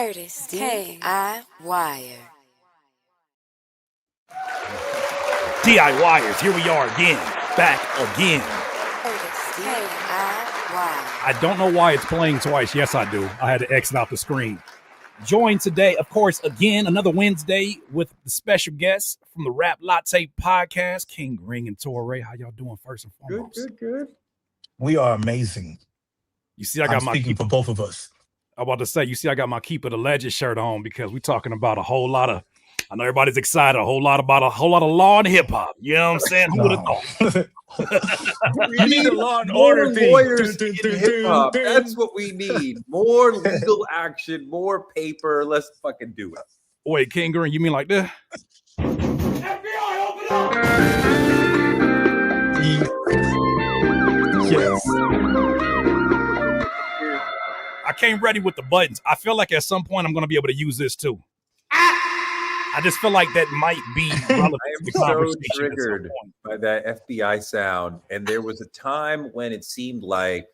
Curtis K.I. Wire. DIYers, here we are again, back again. Curtis K.I. Wire. I don't know why it's playing twice. Yes, I do. I had to exit out the screen. Joined today, of course, again, another Wednesday with the special guests from the Rap Latte podcast, King Ring and Touré. How y'all doing first and foremost? Good. We are amazing. You see, I got my speaking for both of us. I'm about to say, you see, I got my Keep It Alleged shirt on because we're talking about a whole lot of, I know everybody's excited, a whole lot of law and hip hop. You know what I'm saying? Who would have thought? We need a law and order lawyers in hip-hop. That's what we need. More legal action, more paper. Let's fucking do it. Wait, King Green, you mean like this? FBI, open up! Yes. I came ready with the buttons. I feel like at some point I'm going to be able to use this too. I just feel like that might be relevant I to the am so conversation triggered by that FBI sound. And there was a time when it seemed like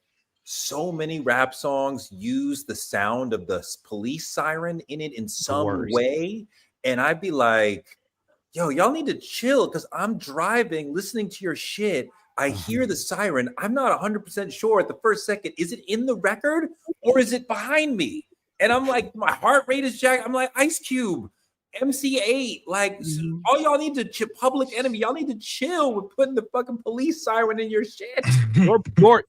so many rap songs use the sound of the police siren in it in some way. And I'd be like, yo, y'all need to chill because I'm driving, listening to your shit. I hear the siren. I'm not 100% sure at the first second. Is it in the record or is it behind me? And I'm like, my heart rate is jacked. I'm like, Ice Cube, MC8. Like, all y'all need to Public Enemy. Y'all need to chill with putting the fucking police siren in your shit.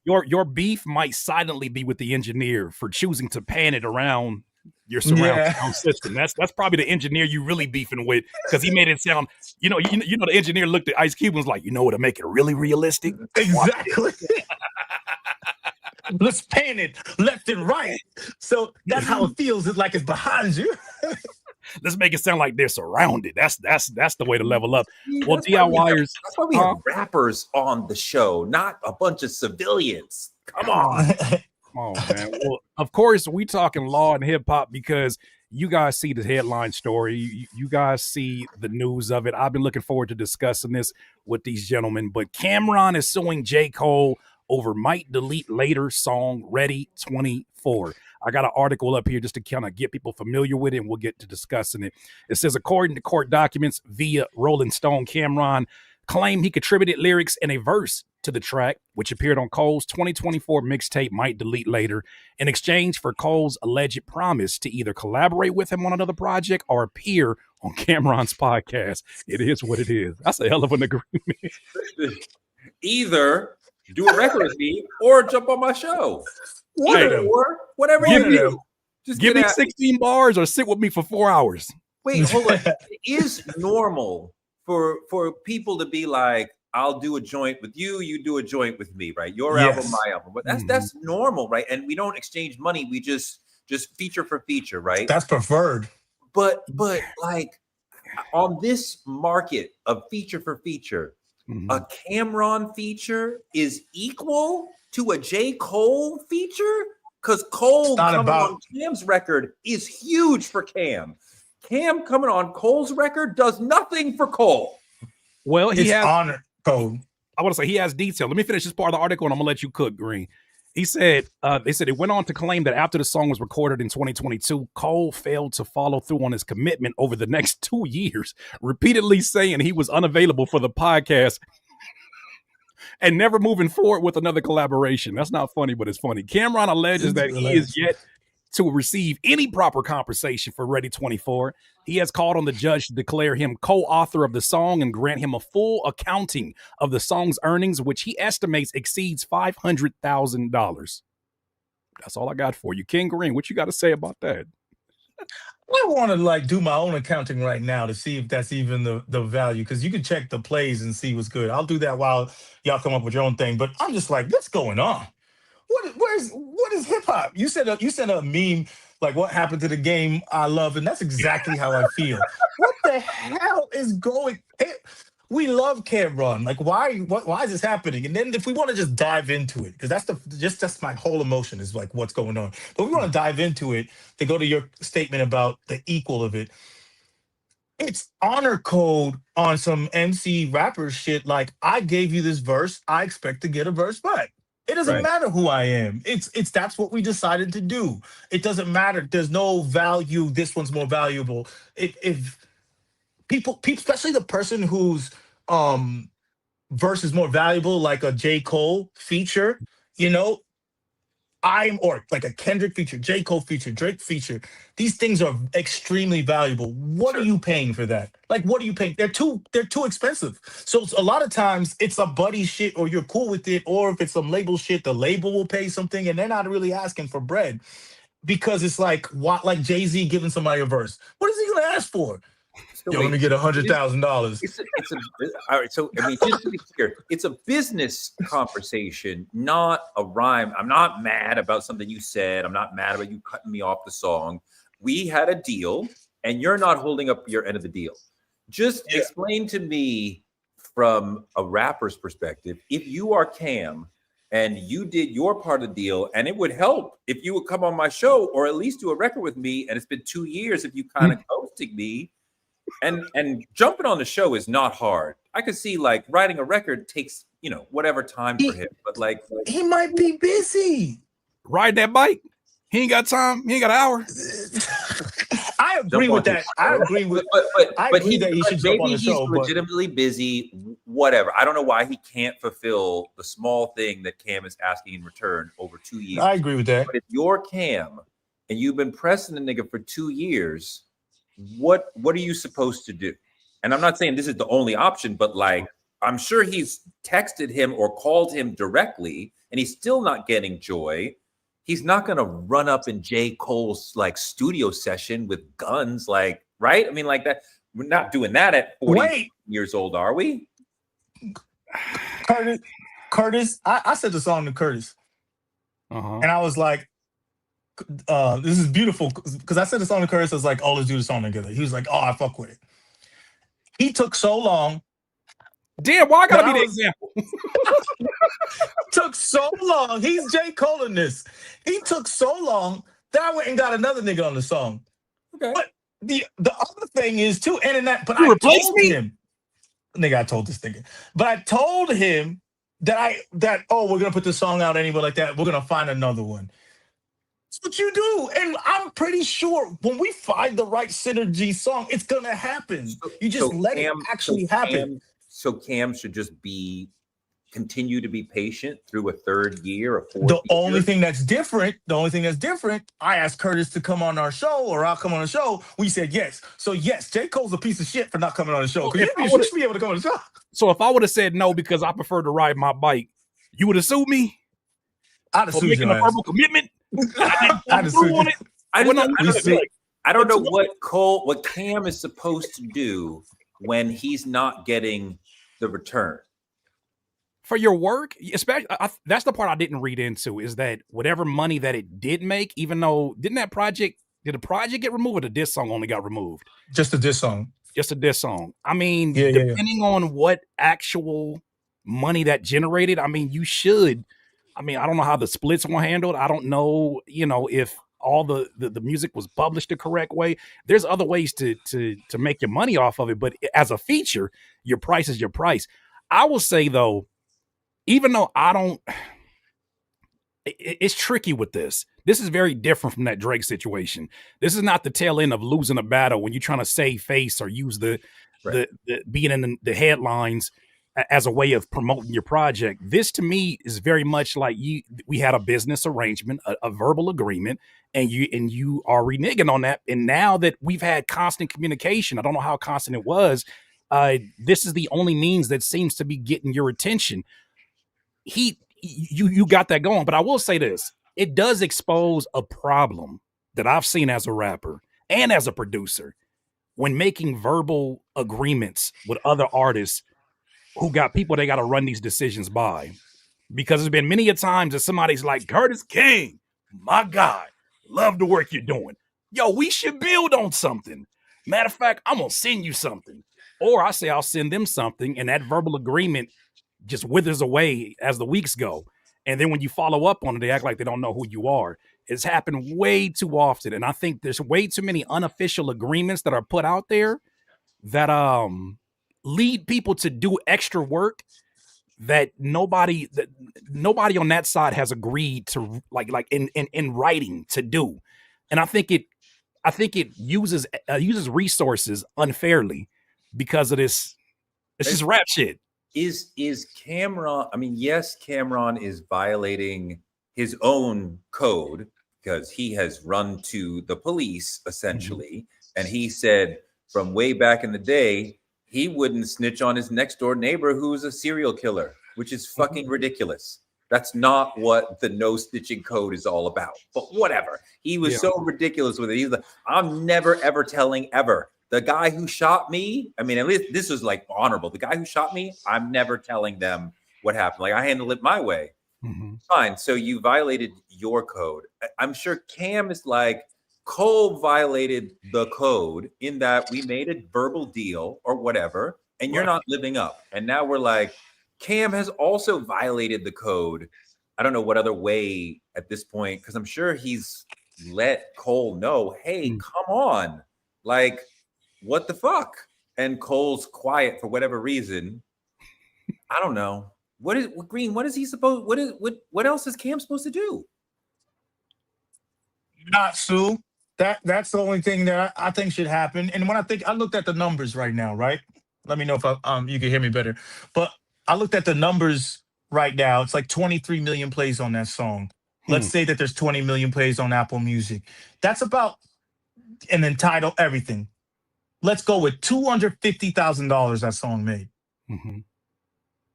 Your beef might silently be with the engineer for choosing to pan it around your surround sound system. That's probably the engineer you really beefing with because he made it sound, you know, the engineer looked at Ice Cube and was like, you know what, to make it really realistic? Exactly. Let's pan it left and right. So that's how it feels. It's like it's behind you. Let's make it sound like they're surrounded. That's the way to level up. Well, That's DIYers. That's why we have rappers on the show, not a bunch of civilians. Come on. Oh man! Well, of course we talking law and hip hop because you guys see the headline story. You guys see the news of it. I've been looking forward to discussing this with these gentlemen. But Cameron is suing J. Cole over might delete later song Ready 24. I got an article up here just to kind of get people familiar with it, and we'll get to discussing it. It says, according to court documents via Rolling Stone, Cameron claimed he contributed lyrics and a verse to the track, which appeared on Cole's 2024 mixtape Might Delete Later, in exchange for Cole's alleged promise to either collaborate with him on another project or appear on Cameron's podcast. It is what it is. That's a hell of an agreement. Either do a record with me or jump on my show. Whatever you do. Just give me 16 bars or sit with me for 4 hours. Wait, hold on. It is normal for people to be like, I'll do a joint with you, you do a joint with me, right? Your album, my album. But that's normal, right? And we don't exchange money. We just feature for feature, right? That's preferred. But like on this market of feature for feature, a Cameron feature is equal to a J. Cole feature? Because Cole coming on Cam's record is huge for Cam. Cam coming on Cole's record does nothing for Cole. Well, he has honor code. I want to say he has detail. Let me finish this part of the article and I'm gonna let you cook, Green. He said, they said it went on to claim that after the song was recorded in 2022, Cole failed to follow through on his commitment over the next 2 years, repeatedly saying he was unavailable for the podcast and never moving forward with another collaboration. That's not funny, but it's funny. Cameron alleges that he is yet to receive any proper compensation for Ready 24. He has called on the judge to declare him co-author of the song and grant him a full accounting of the song's earnings, which he estimates exceeds $500,000. That's all I got for you. King Green, what you got to say about that? I want to do my own accounting right now to see if that's even the value, because you can check the plays and see what's good. I'll do that while y'all come up with your own thing. But I'm just like, what's going on? What is hip hop? You said a meme like what happened to the game I love, and that's exactly how I feel. What the hell is going? We love Cameron. Like, why is this happening? And then if we want to just dive into it, because that's my whole emotion is like what's going on. But we want to dive into it to go to your statement about the equal of it. It's honor code on some MC rapper shit. Like, I gave you this verse, I expect to get a verse back. It doesn't Right. matter who I am. It's that's what we decided to do. It doesn't matter. There's no value. This one's more valuable. If people, especially the person whose verse is more valuable, like a J. Cole feature, you know, or like a Kendrick feature, J. Cole feature, Drake feature. These things are extremely valuable. What are Sure. you paying for that? Like, what are you paying? They're too expensive. So a lot of times it's a buddy shit, or you're cool with it, or if it's some label shit, the label will pay something, and they're not really asking for bread because it's like what, like Jay-Z giving somebody a verse. What is he gonna ask for? So Yo, let me wait, get so $100,000. it's a all right. So I mean, just to be clear, it's a business conversation, not a rhyme. I'm not mad about something you said. I'm not mad about you cutting me off the song. We had a deal, and you're not holding up your end of the deal. Just Yeah. explain to me from a rapper's perspective, if you are Cam and you did your part of the deal, and it would help if you would come on my show or at least do a record with me. And it's been 2 years if you kind of ghosting me. And jumping on the show is not hard. I could see like writing a record takes, whatever time for He him. But like, he might be busy. Ride that bike. He ain't got time. He ain't got an hour. I agree jump with on his that. I show. agree with. I But agree that he should jump on maybe the he's show, but legitimately busy. Whatever. I don't know why he can't fulfill the small thing that Cam is asking in return over 2 years. I agree with that. But if you're Cam and you've been pressing the nigga for 2 years, what are you supposed to do? And I'm not saying this is the only option, but like I'm sure he's texted him or called him directly, and he's still not getting joy. He's not gonna run up in J. Cole's like studio session with guns, like, right? I mean, like that. We're not doing that at 40 Wait, years old, are we? Curtis. I said the song to Curtis, Uh-huh. and I was like, "This is beautiful," because I said the song to Curtis. I was like, "Oh, let's do the song together." He was like, "Oh, I fuck with it." He took so long. Damn, why I gotta But be I the was- example? Took so long. He's J. Cole in this. He took so long that I went and got another nigga on the song. Okay. But the other thing is too, and in that, but You I replace told me? him, nigga, I told this nigga, but I told him that we're gonna put this song out anyway, like that. We're gonna find another one. That's what you do, and I'm pretty sure when we find the right synergy song, it's gonna happen. You just let it actually happen. So Cam should just continue to be patient through a third year, a fourth The year. only thing that's different, I asked Curtis to come on our show, or I'll come on the show. We said yes. So yes, J. Cole's a piece of shit for not coming on the show. Well, Because you should be able to come on the show. So if I would have said no because I prefer to ride my bike, you would have sued me I'd have for sued making your a ass. verbal commitment. I'd have sued you. I don't know What's- what Cam is supposed to do when he's not getting the return. For your work, especially that's the part I didn't read into, is that whatever money that it did make, even though did the project get removed, or the diss song only got removed? Just a diss song. Just a diss song. I mean, Yeah. depending on what actual money that generated, I mean, you should. I mean, I don't know how the splits were handled. I don't know, if all the music was published the correct way. There's other ways to make your money off of it, but as a feature, your price is your price. I will say though, even though it's tricky with this. This is very different from that Drake situation. This is not the tail end of losing a battle when you're trying to save face or use the being in the headlines as a way of promoting your project. This to me is very much like we had a business arrangement, a verbal agreement, and you are reneging on that. And now that we've had constant communication, I don't know how constant it was. This is the only means that seems to be getting your attention. You got that going, but I will say this: it does expose a problem that I've seen as a rapper and as a producer when making verbal agreements with other artists who got people they got to run these decisions by. Because there's been many a times that somebody's like, Curtis King, my God, love the work you're doing. Yo, we should build on something. Matter of fact, I'm gonna send you something, or I say I'll send them something, and that verbal agreement just withers away as the weeks go. And then when you follow up on it, they act like they don't know who you are. It's happened way too often. And I think there's way too many unofficial agreements that are put out there that lead people to do extra work that nobody on that side has agreed to like in writing to do. And I think it uses resources unfairly because of this. It's just rap shit. Is Cameron, I mean, yes, Cameron is violating his own code because he has run to the police essentially, and he said from way back in the day he wouldn't snitch on his next door neighbor who's a serial killer, which is fucking ridiculous. That's not what the no snitching code is all about. But whatever. He was so ridiculous with it. He's like, I'm never ever telling ever. The guy who shot me, I mean, at least this was like honorable. The guy who shot me, I'm never telling them what happened. Like I handle it my way. Fine. So you violated your code. I'm sure Cam is like, Cole violated the code in that we made a verbal deal or whatever, and you're not living up. And now we're like, Cam has also violated the code. I don't know what other way at this point, because I'm sure he's let Cole know, hey, come on. Like, what the fuck? And Cole's quiet for whatever reason. I don't know. Green? What is he supposed? What else is Cam supposed to do? Not sue. That's the only thing that I think should happen. And when I looked at the numbers right now, right? Let me know if you can hear me better. But I looked at the numbers right now. It's like 23 million plays on that song. Let's say that there's 20 million plays on Apple Music. That's about, and then title everything. Let's go with $250,000 that song made.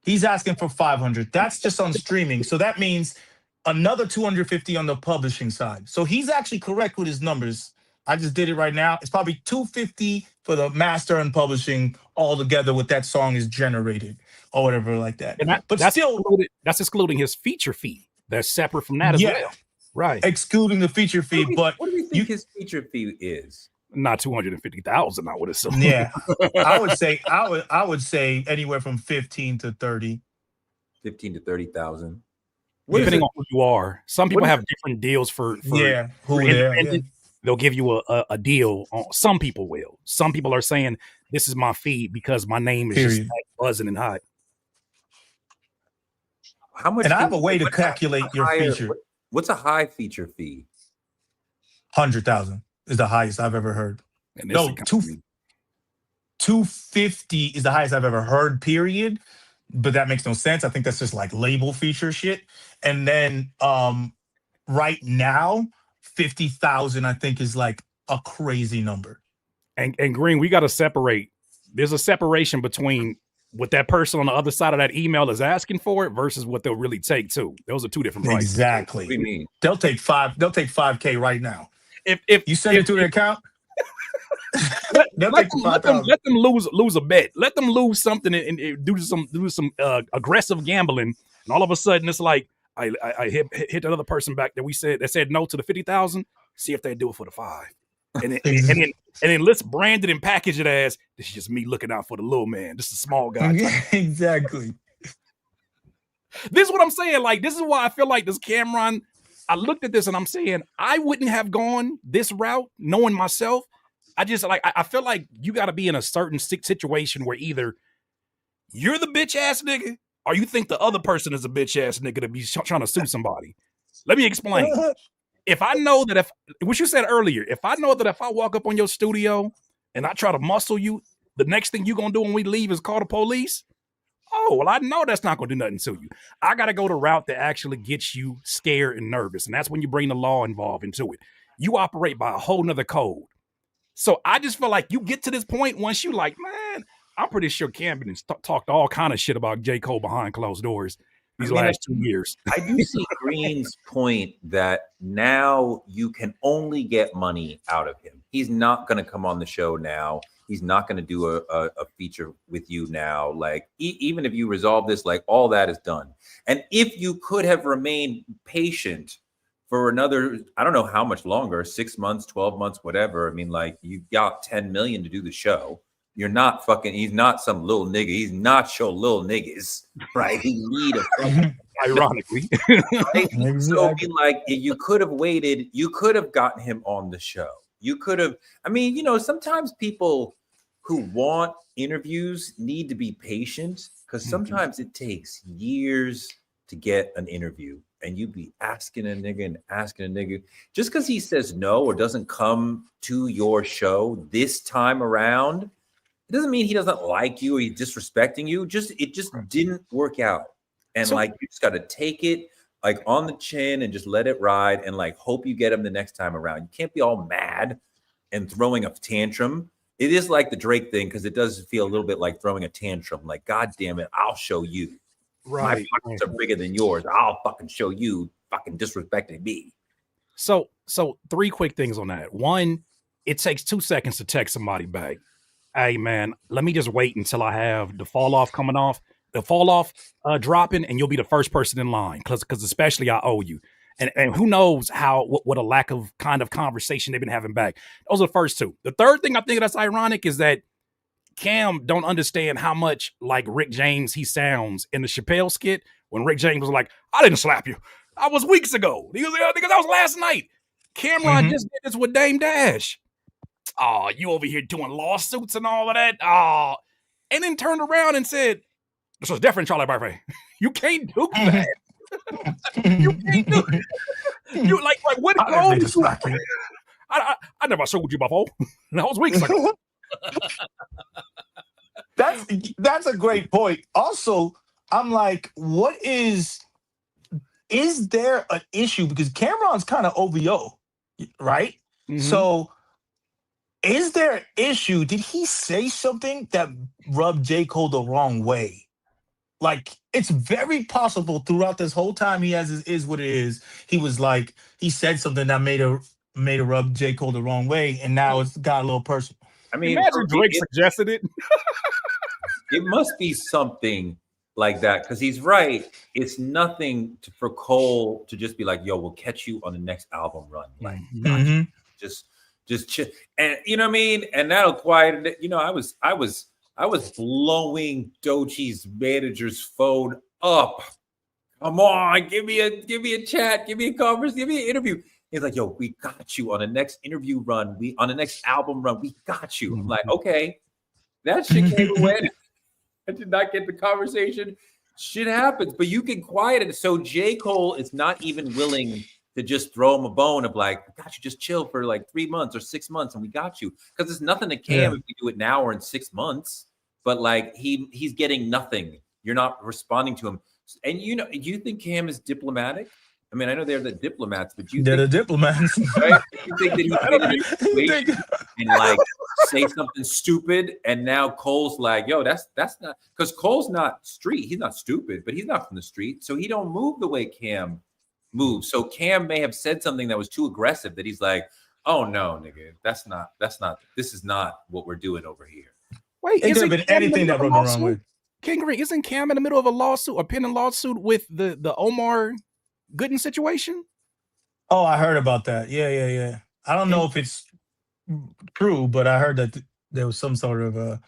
He's asking for 500. That's just on streaming. So that means another 250 on the publishing side. So he's actually correct with his numbers. I just did it right now. It's probably 250 for the master and publishing all together with that song is generated or whatever like that. And that's excluding his feature fee. That's separate from that as well. Right. Excluding the feature fee. What do you think his feature fee is? Not 250,000, I would assume. Yeah. I would say anywhere from 15 to 30. 15 to 30,000. Depending on who you are. Some people have different deals for they'll give you a deal. Some people will. Some people are saying this is my fee because my name is just like buzzing and hot. How much? And I have a way to calculate your feature. What's a high feature fee? 100,000 is the highest I've ever heard. No, 250 is the highest I've ever heard, period. But that makes no sense. I think that's just like label feature shit. And then right now, 50,000 I think is like a crazy number. And Green, we got to separate. There's a separation between what that person on the other side of that email is asking for it versus what they'll really take too. Those are two different prices. Exactly. What do you mean? They'll take $5K right now. If you send it to their account, let them lose a bet. Let them lose something and do some aggressive gambling. And all of a sudden, it's like I hit another person back that said no to the 50,000. See if they do it for the 5. And then let's brand it and package it as this is just me looking out for the little man. This is a small guy. Exactly. This is what I'm saying. Like, this is why I feel like this Cameron. I looked at this and I'm saying I wouldn't have gone this route knowing myself. I just I feel like you got to be in a certain situation where either you're the bitch ass nigga or you think the other person is a bitch ass nigga to be trying to sue somebody. Let me explain. If I know that what you said earlier, if I know that if I walk up on your studio and I try to muscle you, the next thing you're going to do when we leave is call the police. Oh, well, I know that's not going to do nothing to you. I got to go the route that actually gets you scared and nervous. And that's when you bring the law involved into it. You operate by a whole nother code. So I just feel like you get to this point once you like, man, I'm pretty sure Camden has talked all kind of shit about J. Cole behind closed doors these last 2 years. I do see Green's point that now you can only get money out of him. He's not going to come on the show now. He's not going to do a feature with you now. Like, even if you resolve this, like, all that is done. And if you could have remained patient for another, I don't know how much longer, 6 months, 12 months, whatever. I mean, like, you got 10 million to do the show. You're not fucking, he's not some little nigga. He's not your little niggas, right? He need a fucking, ironically. Right? So I mean, like, if you could have waited, you could have gotten him on the show. You could have, I mean, sometimes people who want interviews need to be patient because sometimes it takes years to get an interview, and you be asking a nigga just because he says no or doesn't come to your show this time around. It doesn't mean he doesn't like you or he's disrespecting you. It just didn't work out, and like you just got to take it like on the chin and just let it ride, and like hope you get him the next time around. You can't be all mad and throwing a tantrum. It is like the Drake thing, because it does feel a little bit like throwing a tantrum. Like, God damn it, I'll show you. Right. My pockets are bigger than yours. I'll fucking show you fucking disrespecting me. So 3 quick things on that. One, it takes 2 seconds to text somebody back. Hey man, let me just wait until I have the fall off dropping, and you'll be the first person in line, because especially I owe you. And who knows what a lack of kind of conversation they've been having back. Those are the first 2. The third thing I think that's ironic is that Cam don't understand how much like Rick James he sounds in the Chappelle skit when Rick James was like, I didn't slap you. I was weeks ago. He was like, that was last night. Cameron just did this with Dame Dash. Oh, you over here doing lawsuits and all of that. Oh, and then turned around and said, this was different, Charlie Murphy. You can't do that. You can't do it. You like what? I never showed you before. That was weeks ago. That's a great point. Also, I'm like, is there an issue? Because Cameron's kind of OVO, right? So is there an issue? Did he say something that rubbed J. Cole the wrong way? Like, it's very possible throughout this whole time he has his Is What It Is, he was like, he said something that made a rub J. Cole the wrong way, and now it's got a little personal. I mean, imagine Drake suggested it. It must be something like that, because he's right. It's nothing for Cole to just be like, yo, we'll catch you on the next album run. Like, just chill. And you know what I mean? And that'll quiet it. You know, I was blowing Doechie's manager's phone up. Come on, give me a chat, give me a conversation, give me an interview. He's like, yo, we got you on the next interview run. On the next album run, we got you. I'm like, okay, that shit came away. I did not get the conversation. Shit happens, but you can quiet it. So J. Cole is not even willing to just throw him a bone of like, got you, just chill for like 3 months or 6 months and we got you. Because there's nothing to Cam if we do it now or in 6 months. But like he's getting nothing. You're not responding to him. And you know, you think Cam is diplomatic? I mean, I know they're the diplomats, but they're the diplomats. Right? You think that he's and like say something stupid, and now Cole's like, yo, that's not, because Cole's not street. He's not stupid, but he's not from the street, so he don't move the way Cam moves. So Cam may have said something that was too aggressive that he's like, oh no, nigga, this is not what we're doing over here. Wait, it could have been anything that rubbed the wrong way. King Green, isn't Cam in the middle of a lawsuit, a pending lawsuit with the Omar Gooden situation? Oh, I heard about that. Yeah. I don't know if it's true, but I heard that there was some sort of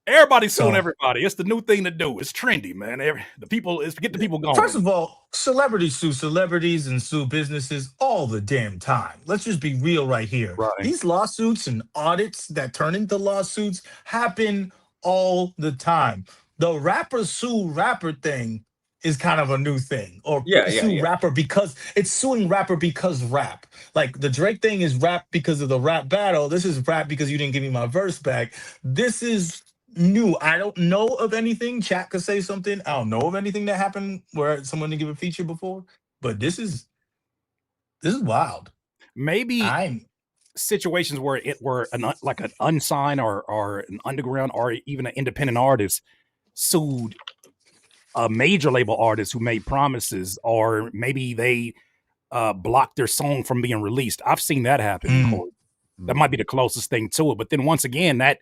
everybody's suing everybody. It's the new thing to do. It's trendy, man. Get the people going. First of all, celebrities sue celebrities and sue businesses all the damn time. Let's just be real right here. Right. These lawsuits and audits that turn into lawsuits happen all the time. The rapper sue rapper thing is kind of a new thing. Or sue rapper because it's suing rapper because rap. Like the Drake thing is rap because of the rap battle. This is rap because you didn't give me my verse back. This is new. I don't know of anything. Chat could say something. I don't know of anything that happened where someone didn't give a feature before. But this is wild. Maybe situations where it were an unsigned or an underground or even an independent artist sued a major label artist who made promises, or maybe they blocked their song from being released. I've seen that happen in court. That might be the closest thing to it. But then once again, that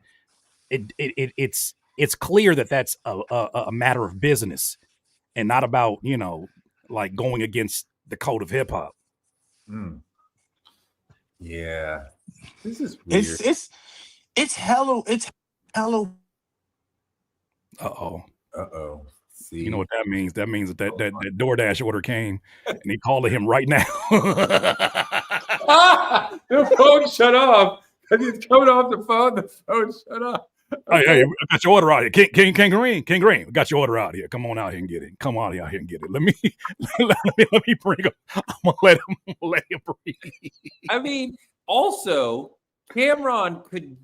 it's clear that that's a matter of business and not about, you know, like going against the code of hip hop. Yeah, this is weird. It's hello. Uh-oh. See? You know what that means? That means that DoorDash order came and he called him right now. The phone shut off. He's coming off the phone. The phone shut off. Hey, I got your order out here. King Green, we got your order out here. Come on out here and get it. Come on out here and get it. Let me bring him. I'm gonna let him breathe. I mean, also, Cameron could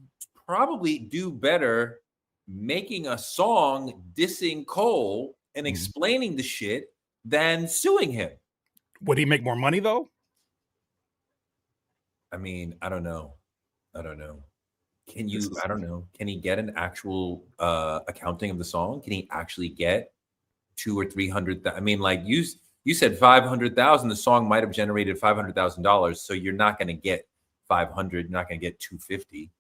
probably do better making a song dissing Cole and explaining the shit than suing him. Would he make more money though? I mean, I don't know. Can you? I don't know. Can he get an actual accounting of the song? Can he actually get 200 or 300? I mean, like you said, 500,000. The song might have generated $500,000. So you're not going to get 500. You're not going to get 250.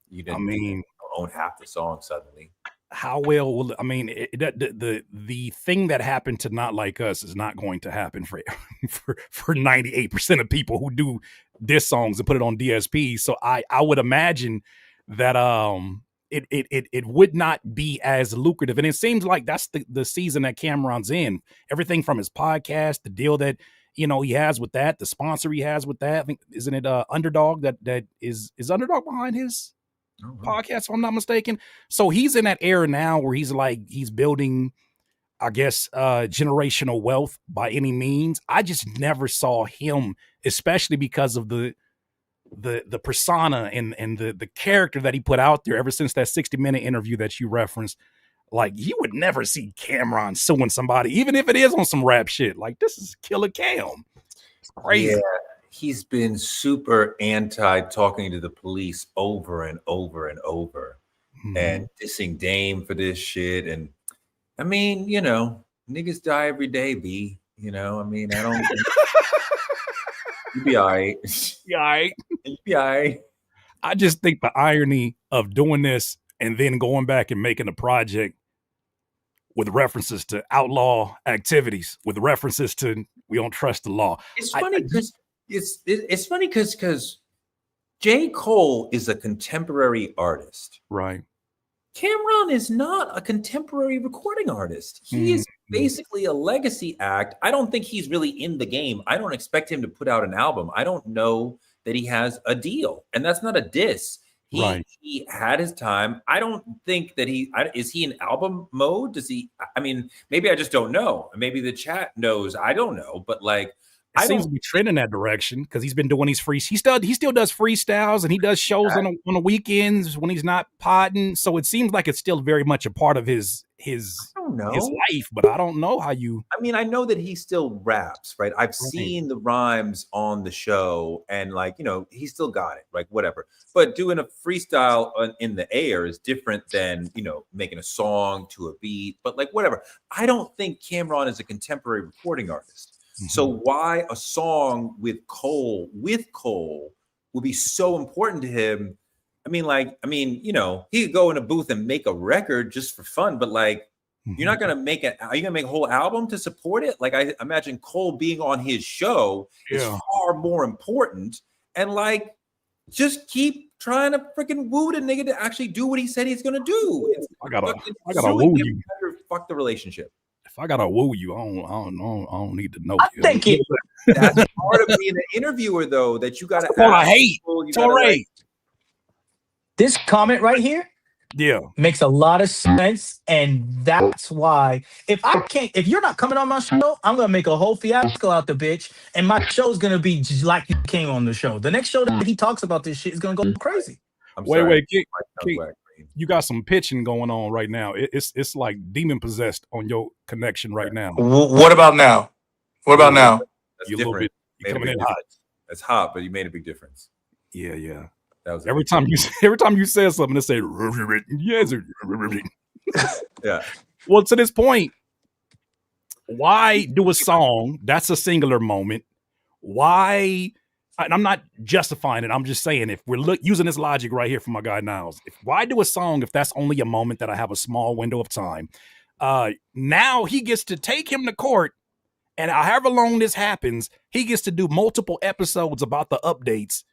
You didn't. I mean, own half the song suddenly. How well will I mean the thing that happened to Not Like Us is not going to happen for 98% of people who do diss songs and put it on DSP. So I would imagine that it would not be as lucrative. And it seems like that's the season that Cameron's in. Everything from his podcast, the deal that he has with that, the sponsor he has with that. I think isn't it Underdog that is Underdog behind his podcast, if I'm not mistaken. So he's in that era now where he's building, I guess, generational wealth by any means. I just never saw him, especially because of the persona and the character that he put out there ever since that 60-minute interview that you referenced. Like, you would never see Cameron suing somebody, even if it is on some rap shit. Like, this is Killer Cam. It's crazy. Yeah. He's been super anti talking to the police over and over and over and dissing Dame for this shit. And I mean, niggas die every day, B. I mean, I don't. You be all right. You all right? You be all right. I just think the irony of doing this and then going back and making a project with references to outlaw activities, with references to we don't trust the law. It's funny because it's funny because J. Cole is a contemporary artist. Right. Cameron is not a contemporary recording artist. He is basically a legacy act. I don't think he's really in the game. I don't expect him to put out an album. I don't know that he has a deal. And that's not a diss. He had his time. I don't think that is he in album mode? Does he? I mean, maybe I just don't know. Maybe the chat knows. I don't know. But like, it seems to be trending that direction because he's been doing these free. He still does freestyles and he does shows on the weekends when he's not potting. So it seems like it's still very much a part of his life. But I don't know how you. I mean, I know that he still raps, right? I've seen the rhymes on the show, and like he still got it, like whatever. But doing a freestyle in the air is different than making a song to a beat. But like whatever, I don't think Cameron is a contemporary recording artist. So why a song with Cole would be so important to him? I mean, he could go in a booth and make a record just for fun, but like, you're not going to make it. Are you going to make a whole album to support it? Like, I imagine Cole being on his show is far more important. And like, just keep trying to freaking woo the nigga to actually do what he said he's going to do. I gotta woo you. Fuck the relationship. If I gotta woo you, I don't need to know. Thank you. That's part of being an interviewer, though. That you gotta. I hate Touré. This comment right here, makes a lot of sense, and that's why if you're not coming on my show, I'm gonna make a whole fiasco out the bitch, and my show's gonna be just like you came on the show. The next show that he talks about this shit is gonna go crazy. Wait, you got some pitching going on right now. It's like demon possessed on your connection right now. What about now? That's you different. You're coming in hot. It's hot, but you made a big difference. Yeah. That was every time you said something, it say yes. Yeah. Well, to this point, why do a song that's a singular moment? Why? And I'm not justifying it. I'm just saying, if we're using this logic right here from my guy Niles, why do a song if that's only a moment that I have a small window of time? Now he gets to take him to court, and however long this happens, he gets to do multiple episodes about the updates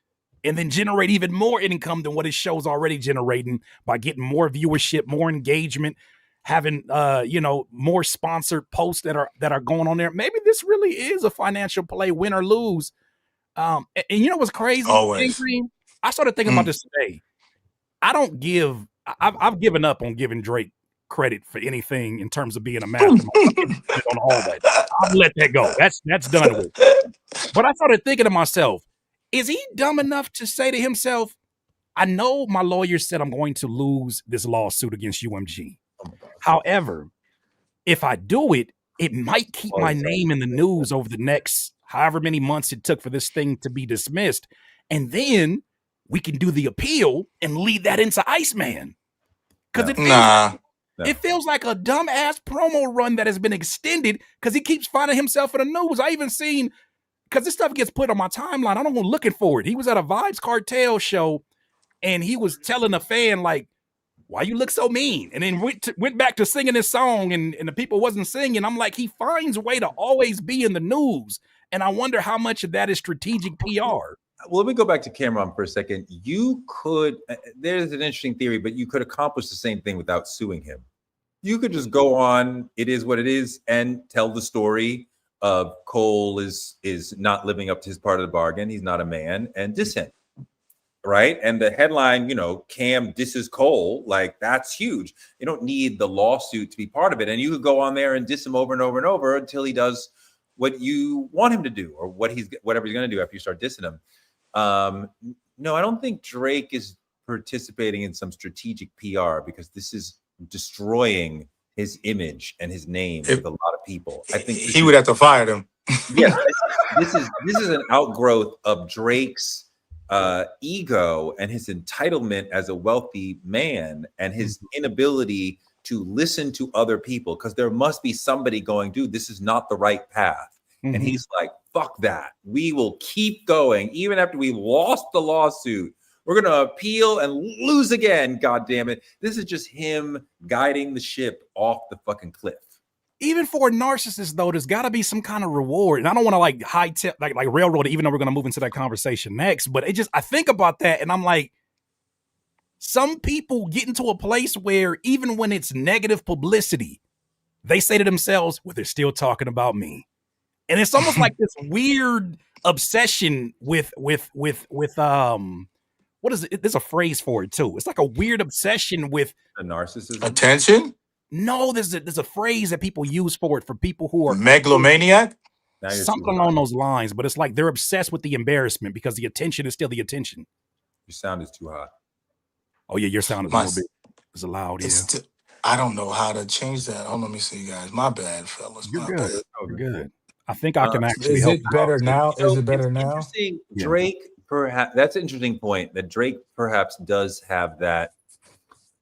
and then generate even more income than what his show's already generating by getting more viewership, more engagement, having more sponsored posts that are going on there. Maybe this really is a financial play, win or lose. And you know what's crazy? Always. I started thinking about this today. I don't give I've given up on giving Drake credit for anything in terms of being a mastermind. On all that, I've let that go. That's done with. But I started thinking to myself, is he dumb enough to say to himself, I know my lawyer said I'm going to lose this lawsuit against UMG. However, if I do it, it might keep my name in the news over the next however many months it took for this thing to be dismissed. And then we can do the appeal and lead that into Iceman. Because it feels like a dumbass promo run that has been extended because he keeps finding himself in the news. I even seen, because this stuff gets put on my timeline, I don't go looking for it. He was at a Vibes Cartel show and he was telling a fan, like, why you look so mean? And then went back to singing his song and the people wasn't singing. I'm like, he finds a way to always be in the news. And I wonder how much of that is strategic PR. Well, let me go back to Cameron for a second. You could, there's an interesting theory, but you could accomplish the same thing without suing him. You could just go on, it is what it is, and tell the story of Cole is not living up to his part of the bargain. He's not a man, and diss him. Right. And the headline, Cam disses Cole, like that's huge. You don't need the lawsuit to be part of it. And you could go on there and diss him over and over and over until he does what you want him to do or whatever he's going to do after you start dissing him. No, I don't think Drake is participating in some strategic PR because this is destroying his image and his name with a lot of people. I think he would have to fire them. Yeah, this is an outgrowth of Drake's ego and his entitlement as a wealthy man and his inability to listen to other people, because there must be somebody going, dude, this is not the right path. And he's like, fuck that. We will keep going even after we lost the lawsuit. We're going to appeal and lose again. God damn it. This is just him guiding the ship off the fucking cliff. Even for a narcissist, though, there's got to be some kind of reward. And I don't want to like railroad it, even though we're going to move into that conversation next. But I think about that and I'm like, some people get into a place where even when it's negative publicity, they say to themselves, well, they're still talking about me. And it's almost like this weird obsession with what is it? There's a phrase for it too. It's like a weird obsession with a narcissism. Attention? No, there's a phrase that people use for it for people who are megalomaniac. Something along those lines, but it's like they're obsessed with the embarrassment because the attention is still the attention. Your sound is too hot. Oh yeah, your sound is a little bit loud. Yeah. I don't know how to change that. Hold on, let me see, guys. My bad, fellas. You're good. You're good. I think I can actually is help. It better now? So is it better now? Interesting. Drake, perhaps that's an interesting point. That Drake perhaps does have that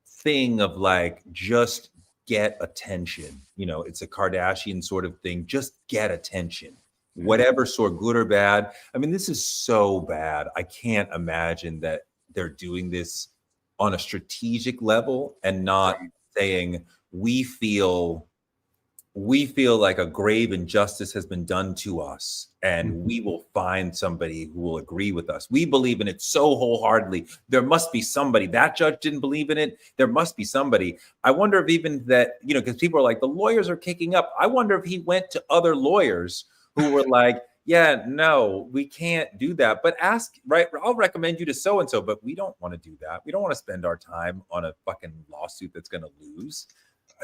thing of like just get attention. It's a Kardashian sort of thing. Just get attention, whatever sort, good or bad. I mean, this is so bad. I can't imagine that they're doing this on a strategic level and not saying we feel like a grave injustice has been done to us and we will find somebody who will agree with us. We believe in it so wholeheartedly. There must be somebody. That judge didn't believe in it. There must be somebody. I wonder if even that, because people are like, the lawyers are kicking up. I wonder if he went to other lawyers who were like, yeah, no, we can't do that. But ask, right? I'll recommend you to so-and-so, but we don't want to do that. We don't want to spend our time on a fucking lawsuit that's going to lose.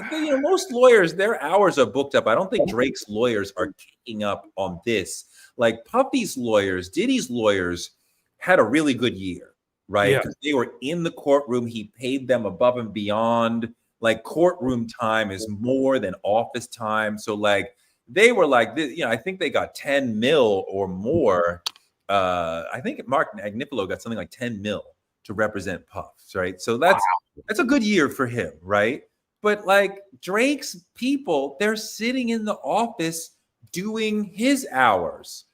Most lawyers, their hours are booked up. I don't think Drake's lawyers are kicking up on this. Like Puffy's lawyers, Diddy's lawyers had a really good year, right? Because they were in the courtroom. He paid them above and beyond. Like courtroom time is more than office time. So like they were like, I think they got 10 mil or more. I think Mark Agnifilo got something like 10 mil to represent Puffs, right? So that's a good year for him, right? But like Drake's people, they're sitting in the office doing his hours.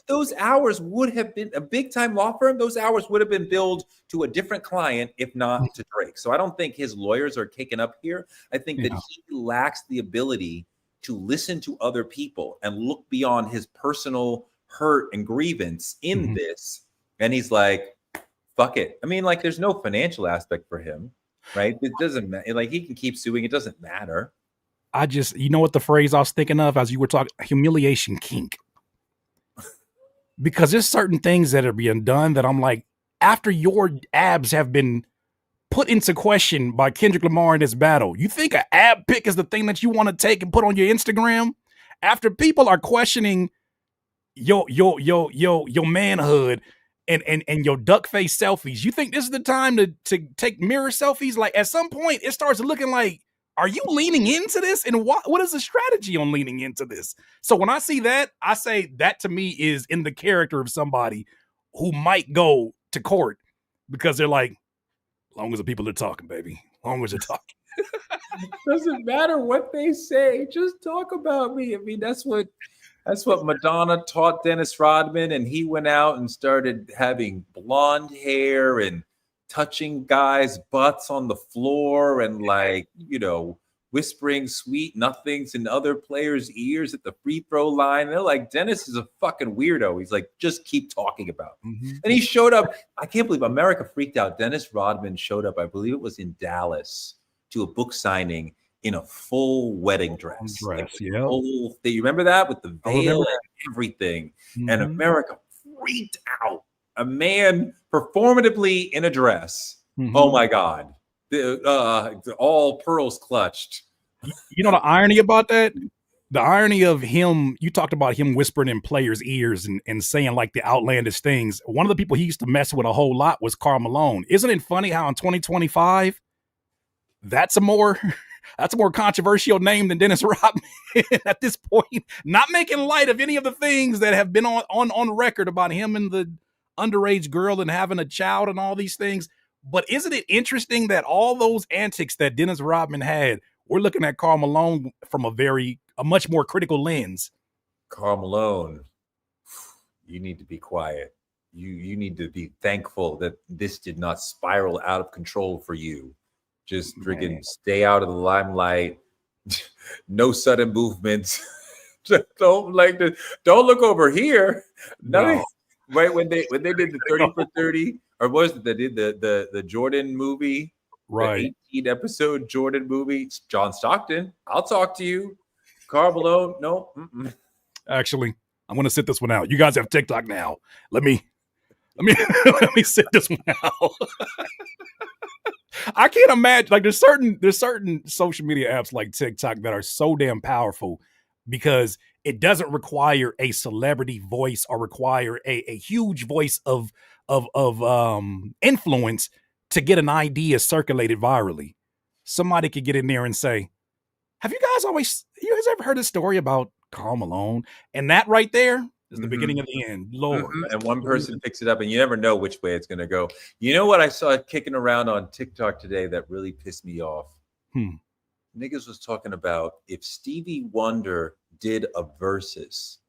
Those hours would have been a big time law firm. Those hours would have been billed to a different client, if not to Drake. So I don't think his lawyers are kicking up here. I think that he lacks the ability to listen to other people and look beyond his personal hurt and grievance in this. And he's like, fuck it. I mean, like there's no financial aspect for him. Right. It doesn't matter. Like he can keep suing. It doesn't matter. You know what the phrase I was thinking of as you were talking, humiliation kink. Because there's certain things that are being done that I'm like, after your abs have been put into question by Kendrick Lamar in this battle. You think an ab pic is the thing that you want to take and put on your Instagram? After people are questioning your manhood and your duck face selfies, you think this is the time to take mirror selfies? Like at some point, it starts looking like, are you leaning into this? And what is the strategy on leaning into this? So when I see that, I say that to me is in the character of somebody who might go to court because they're like, long as the people are talking, baby. Long as they're talking. Doesn't matter what they say. Just talk about me. I mean, that's what Madonna taught Dennis Rodman, and he went out and started having blonde hair and touching guys' butts on the floor and whispering sweet nothings in other players' ears at the free throw line. They're like, Dennis is a fucking weirdo. He's like, just keep talking about it. Mm-hmm. And he showed up. I can't believe America freaked out. Dennis Rodman showed up, I believe it was in Dallas, to a book signing in a full wedding dress. Yeah. You remember that with the veil and everything? Mm-hmm. And America freaked out. A man performatively in a dress. Mm-hmm. Oh my God. All pearls clutched. You know the irony about that? The irony of him, you talked about him whispering in players' ears and saying like the outlandish things. One of the people he used to mess with a whole lot was Karl Malone. Isn't it funny how in 2025, that's a more controversial name than Dennis Rodman at this point? Not making light of any of the things that have been on record about him and the underage girl and having a child and all these things. But isn't it interesting that all those antics that Dennis Rodman had, we're looking at Karl Malone from a much more critical lens? Karl Malone, you need to be quiet. You need to be thankful that this did not spiral out of control for you. Just freaking stay out of the limelight. No sudden movements. Don't look over here. No. Right when they did the 30 for 30, or was it they did the Jordan movie, right? The 18 episode Jordan movie. John Stockton, I'll talk to you. Karl Malone, no. Mm-mm. Actually, I'm gonna sit this one out. You guys have TikTok now. Let me sit this one out. I can't imagine, like there's certain social media apps like TikTok that are so damn powerful because it doesn't require a celebrity voice or require a huge voice of influence to get an idea circulated virally. Somebody could get in there and say, have you guys ever heard a story about Karl Malone? And that right there is the beginning of the end. Lord. Mm-hmm. And one person picks it up and you never know which way it's going to go. You know what I saw kicking around on TikTok today that really pissed me off? Niggas was talking about if Stevie Wonder did a versus,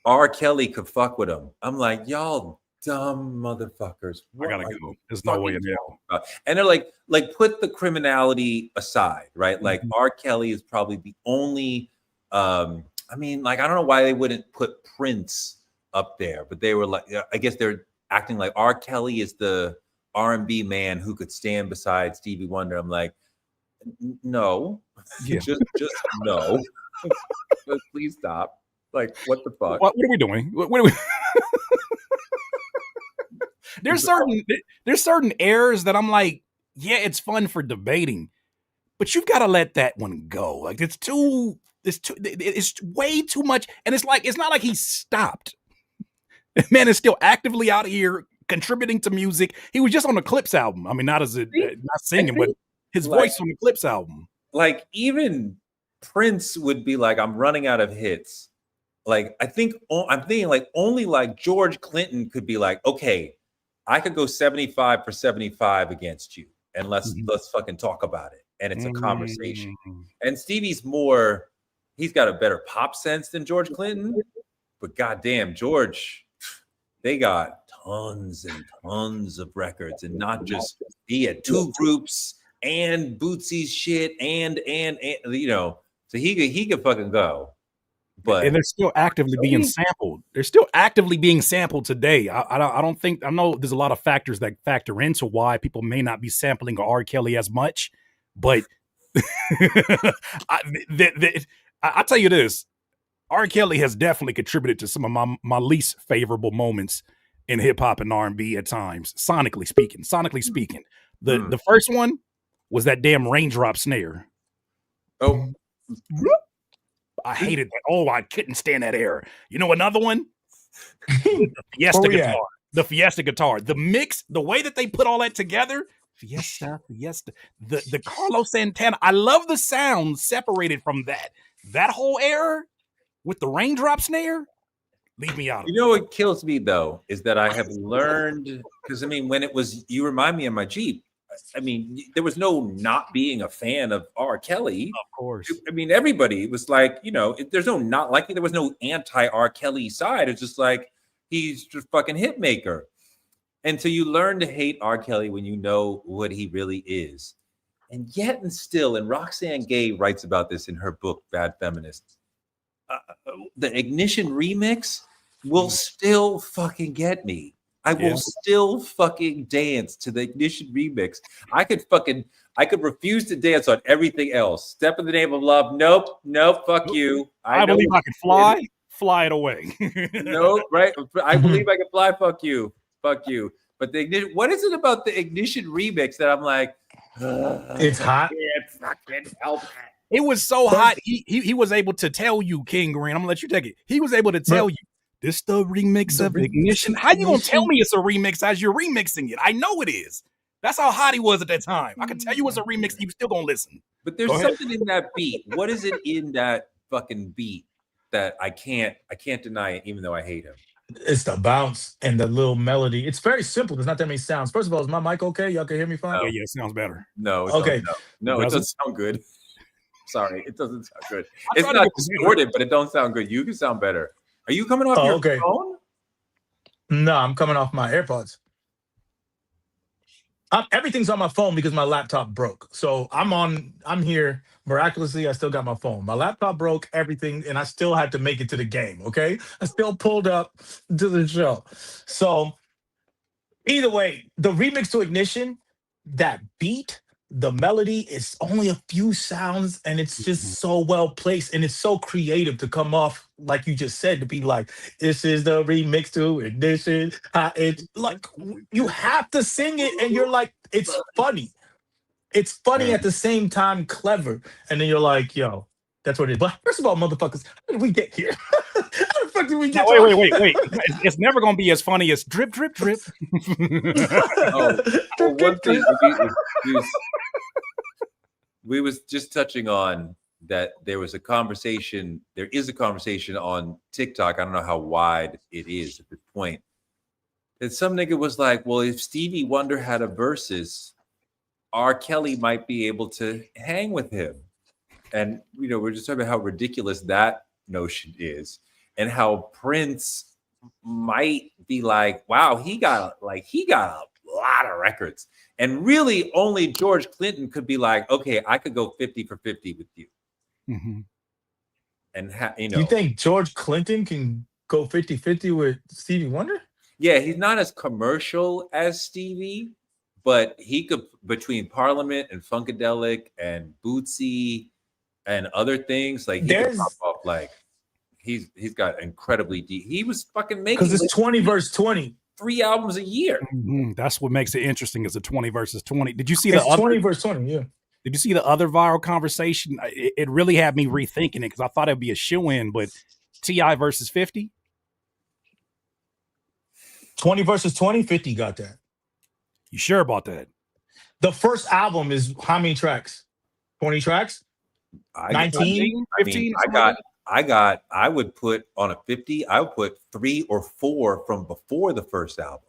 R. Kelly could fuck with him. I'm like, y'all dumb motherfuckers. I gotta go. There's no way in hell. And they're like put the criminality aside, right? Like R. Kelly is probably the only I mean, like, I don't know why they wouldn't put Prince up there, but they were like, I guess they're acting like R. Kelly is the R&B man who could stand beside Stevie Wonder. I'm like, no, just no. Please stop. Like, what the fuck? What are we doing? What are we? There's certain errors that I'm like, yeah, it's fun for debating, but you've got to let that one go. Like it's way too much. And it's not like he stopped. Man is still actively out here contributing to music. He was just on the Clips album. I mean, not singing, but his voice on the Clips album. Like even Prince would be like, I'm running out of hits. Like, I'm thinking like only like George Clinton could be like, okay, I could go 75 for 75 against you. And let's fucking talk about it. And it's a conversation. And Stevie's he's got a better pop sense than George Clinton. But goddamn, George, they got tons and tons of records. And not just, he had two groups and Bootsy's shit and you know, so he could fucking go. But and they're still actively being sampled. They're still actively being sampled today. I know there's a lot of factors that factor into why people may not be sampling R. Kelly as much, but I'll tell you this: R. Kelly has definitely contributed to some of my least favorable moments in hip hop and R&B at times, sonically speaking. The first one was that damn raindrop snare. Oh, I hated that. Oh, I couldn't stand that error. You know another one? The Where Fiesta we at? guitar. The Fiesta guitar. The mix, the way that they put all that together. Fiesta. The Carlos Santana. I love the sound separated from that. That whole error with the raindrop snare. Leave me out of it. you know what kills me though is that I have learned, because I mean, when it was, you remind me of my Jeep. I mean, there was no not being a fan of R. Kelly. Of course. I mean, everybody was like, you know, there's no not liking. There was no anti R. Kelly side. It's just like he's just fucking hit maker. And so you learn to hate R. Kelly when you know what he really is. And yet and still, and Roxane Gay writes about this in her book, Bad Feminist, the Ignition remix will still fucking get me. I will still fucking dance to the Ignition remix. I could refuse to dance on everything else. Step in the Name of Love. Nope. Fuck you. I believe I can fly. Fly it away. Nope. Right. I believe I can fly. Fuck you. But the Ignition. What is it about the Ignition remix that I'm like? It's hot. I can't fucking help it. It was so hot. He was able to tell you, King Green. I'm gonna let you take it. He was able to tell you. This the remix of Ignition. How you gonna tell me it's a remix as you're remixing it? I know it is. That's how hot he was at that time. I can tell you it's a remix. You still gonna listen. But there's something in that beat. What is it in that fucking beat that I can't deny it, even though I hate him? It's the bounce and the little melody. It's very simple. There's not that many sounds. First of all, is my mic okay? Y'all can hear me fine? Yeah, it sounds better. No. Okay. No, it doesn't sound good. Sorry, it doesn't sound good. It's not distorted, but it don't sound good. You can sound better. Are you coming off your phone? No, I'm coming off my AirPods. Everything's on my phone because my laptop broke. So I'm here miraculously. I still got my phone. My laptop broke, everything, and I still had to make it to the game. Okay. I still pulled up to the show. So either way, the remix to Ignition, that beat, the melody is only a few sounds, and it's just so well placed, and it's so creative to come off, like you just said, to be like, this is the remix to Ignition. It's like, you have to sing it, and you're like, it's funny. It's funny at the same time, clever. And then you're like, yo, that's what it is. But first of all, motherfuckers, how did we get here? How the fuck did we get here? Wait. It's never going to be as funny as drip, drip, drip. One thing we was just touching on that there is a conversation on TikTok. I don't know how wide it is at this point. That some nigga was like, well, if Stevie Wonder had a versus, R. Kelly might be able to hang with him. And, you know, we're just talking about how ridiculous that notion is and how Prince might be like, wow, he got a lot of records. And really only George Clinton could be like, okay, I could go 50 for 50 with you. Mm-hmm. And, you know. You think George Clinton can go 50-50 with Stevie Wonder? Yeah, he's not as commercial as Stevie, but he could, between Parliament and Funkadelic and Bootsy and other things, like he could pop off like he's got incredibly deep. He was fucking making because it's 20 verse 20. 3 albums a year. Mm-hmm. That's what makes it interesting. Is the 20 versus 20. Did you see it's the 20 verse 20? Yeah. Did you see the other viral conversation? It really had me rethinking it because I thought it'd be a shoe-in, but T.I. versus 50. 20 versus 20, 50 got that. You sure about that? The first album is how many tracks? 20 tracks? 19? 15? I would put on a 50, I would put 3 or 4 from before the first album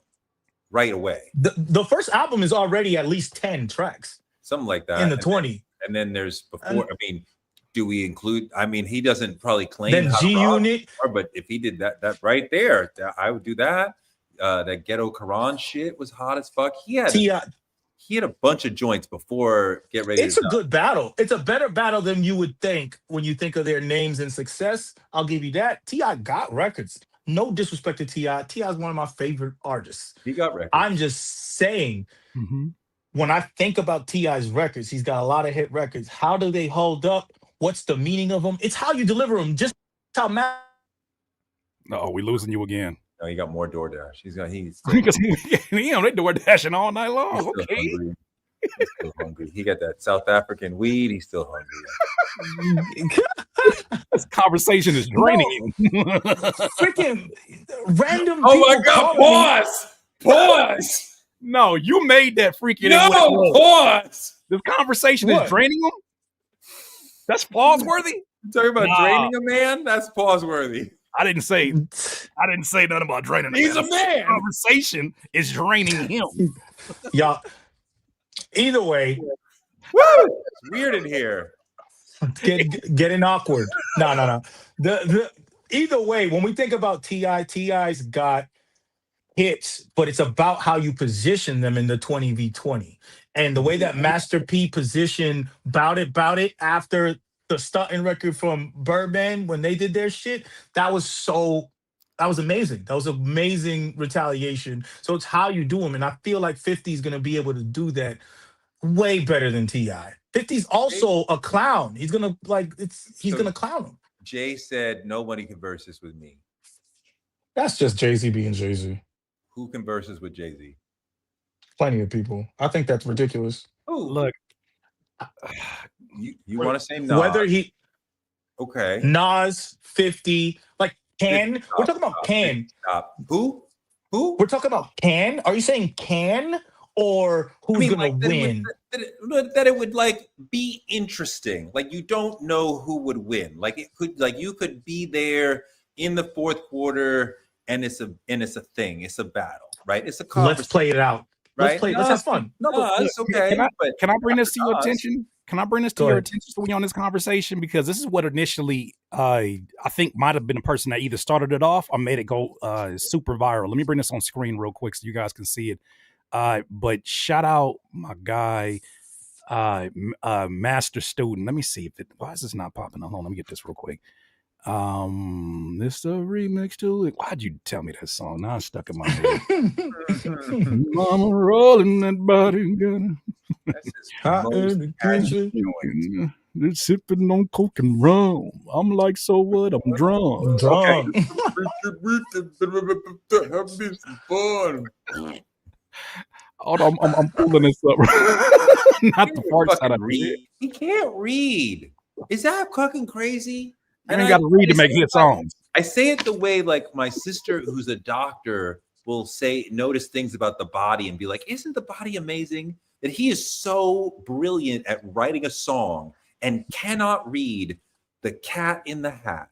right away. The first album is already at least 10 tracks. Something like that. In the 20. And then there's before, I mean, do we include, I mean, he doesn't probably claim then G-Unit. But if he did that right there, I would do that. That Ghetto Quran shit was hot as fuck. He had a bunch of joints before Get Ready. It's a good battle. It's a better battle than you would think when you think of their names and success. I'll give you that. T.I. got records. No disrespect to T.I. T.I. is one of my favorite artists. He got records. I'm just saying, when I think about T.I.'s records, he's got a lot of hit records. How do they hold up? What's the meaning of them? It's how you deliver them. Just how No, we losing you again. No, he got more DoorDash. He's because they DoorDashing all night long. Okay. He's still hungry. He got that South African weed. He's still hungry. This conversation is draining him. Freaking random Oh my people God! calling me. Pause. No, you made that freaking. No, pause. This conversation is What? draining him. That's pause worthy. You talking about Nah. draining a man? That's pause worthy. I didn't say nothing about draining. He's a man. Conversation is draining him. Y'all. Either way, Woo! It's weird in here. getting awkward. No. The either way, when we think about Ti's got hits, but it's about how you position them in the 20v20. And the way that Master P positioned Bout It after the stunting record from Birdman when they did their shit, that was amazing. That was amazing retaliation. So it's how you do them. And I feel like 50 is going to be able to do that way better than T.I. 50's also a clown. He's going to he's going to clown him. Jay said nobody can versus with me. That's just Jay-Z being Jay-Z. Who can versus with Jay-Z? Plenty of people. I think that's ridiculous. Oh, Look, you want to say Nas? Whether he okay, Nas 50 like Can. Stop, We're talking about Can. Stop. Who? We're talking about Can. Are you saying Can or who's gonna win? That it would like be interesting. Like you don't know who would win. Like it could, like you could be there in the fourth quarter, and it's a thing. It's a battle, right? It's a conversation. Let's play it out. Right? Let's have fun. It's okay. Can I bring this to your attention? Can I bring this to Go your ahead. attention so we on this conversation? Because this is what initially I think might have been the person that either started it off or made it go super viral. Let me bring this on screen real quick so you guys can see it. But shout out my guy, Master Student. Let me see if why is this not popping? Hold on, let me get this real quick. This a remix to it. Why'd you tell me that song? Now it's stuck in my head. Mama rolling that body, just sipping on coke and rum. I'm like, so what? I'm drunk. Okay. Have me some fun. Hold on, I'm pulling this up. Not the fart side of it. He can't read. Is that fucking crazy? I ain't got to read to make hit songs. I say it the way like my sister, who's a doctor, will notice things about the body and be like, "Isn't the body amazing?" That he is so brilliant at writing a song and cannot read The Cat in the Hat.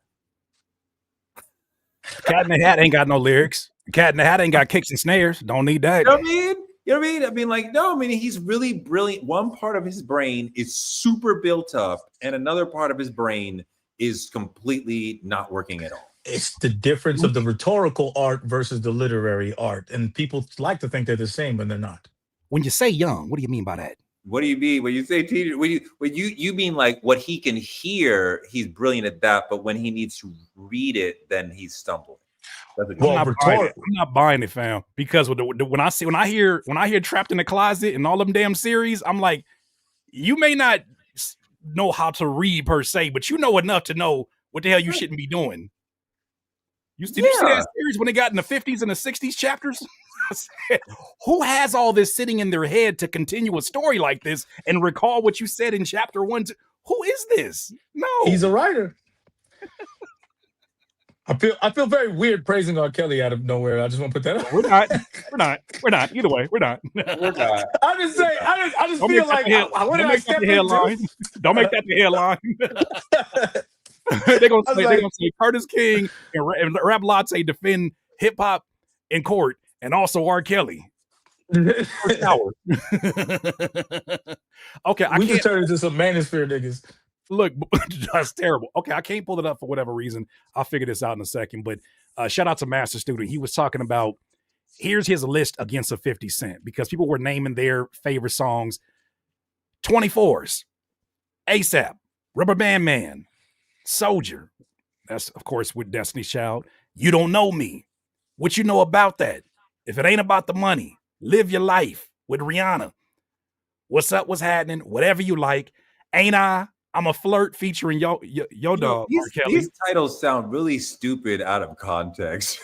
Cat in the Hat ain't got no lyrics. Cat in the Hat ain't got kicks and snares. Don't need that. You know what I mean? You know what I mean? I mean, like, no, I mean, he's really brilliant. One part of his brain is super built up, and another part of his brain is completely not working at all. It's the difference of the rhetorical art versus the literary art. And people like to think they're the same, but they're not. When you say young, what do you mean by that? What do you mean when you say teacher? When you mean like what he can hear, he's brilliant at that, but when he needs to read it, then he's stumbling. I'm not buying it, fam. Because when I hear Trapped in the Closet and all them damn series, I'm like, you may not know how to read per se, but you know enough to know what the hell you shouldn't be doing. Did you see that series when it got in the 50s and the 60s chapters? Who has all this sitting in their head to continue a story like this and recall what you said in chapter 1? Who is this? No, he's a writer. I feel very weird praising R. Kelly out of nowhere. I just want to put that out. We're not. Either way, we're not. We're not. I'm just saying. I just feel like what did I step into? Don't make that the headline. They're gonna say Curtis King and Rap Latte defend hip hop in court, and also R. Kelly. First hour. Okay, we just turned into some manosphere niggas. Look, that's terrible. Okay, I can't pull it up for whatever reason. I'll figure this out in a second. But shout out to Master Student. He was talking about, here's his list against a 50 Cent, because people were naming their favorite songs. 24s, ASAP, Rubber Band Man, Soldier. That's, of course, with Destiny's Child. You Don't Know Me. What you know about that? If it ain't about the money, Live Your Life with Rihanna. What's Up, What's Happening, Whatever You Like. Ain't I? I'm a Flirt featuring yo dog, R. Kelly. These titles sound really stupid out of context.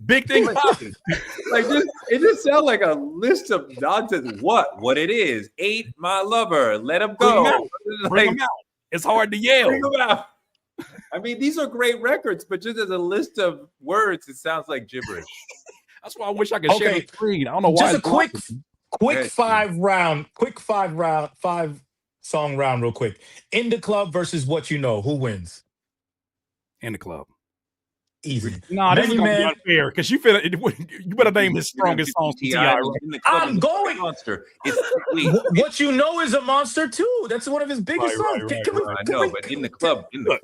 Big thing popping. Like it just sounds like a list of nonsense. What it is? Ate my lover. Let him Bring 'em go. out. Bring 'em out. It's hard to yell. Bring 'em out. I mean, these are great records, but just as a list of words, it sounds like gibberish. That's why I wish I could share the screen. I don't know why. Just a quick five song round, real quick. In the Club versus What You Know. Who wins? In the Club. Easy. No, this is gonna be unfair because you better name his strongest songs from T.I. Right? I'm going. Monster. What You Know is a monster too. That's one of his biggest songs. I know, but In the Club. Good.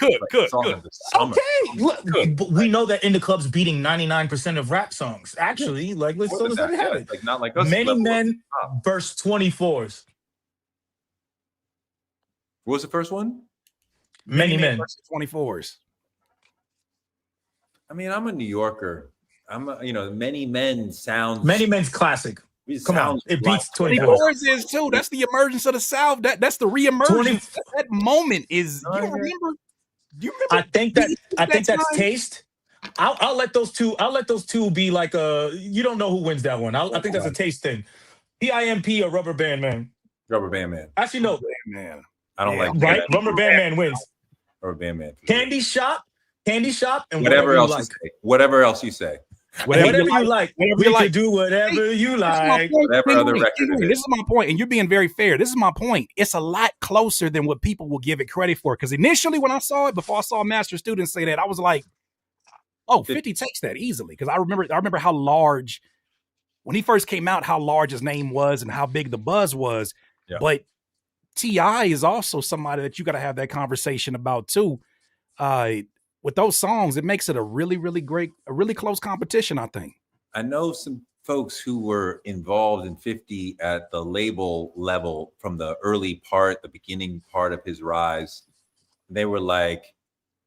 Okay, look, we know that In the Club's beating 99% of rap songs. Actually, like let's let it have it. Like not like us. Many Men verse 24s. What was the first one? Many Men versus 24s. I mean, I'm a New Yorker. Many Men sounds. Many Men's classic. Come on, it beats 24s is too. That's the emergence of the South. That's the reemergence. That moment is. You remember? I think that's taste. I'll let those two. I'll let those two be like a. You don't know who wins that one. I think that's a taste thing. PIMP or Rubber Band Man. Rubber Band Man. Actually, no. Man. I don't like right. Rubber Band Man wins. Rubber Band Man. Candy Shop, and whatever else you say. Whatever else you say. Whatever you like. We can do whatever you like. Whatever other record. This is my point, and you're being very fair. This is my point. It's a lot closer than what people will give it credit for. Because initially, when I saw it, before I saw Master Student say that, I was like, "Oh, 50 takes that easily." Because I remember how large when he first came out, how large his name was and how big the buzz was. Yeah. But T.I. is also somebody that you got to have that conversation about too. With those songs, it makes it a really, really great, a really close competition, I think. I know some folks who were involved in 50 at the label level from the beginning part of his rise. They were like,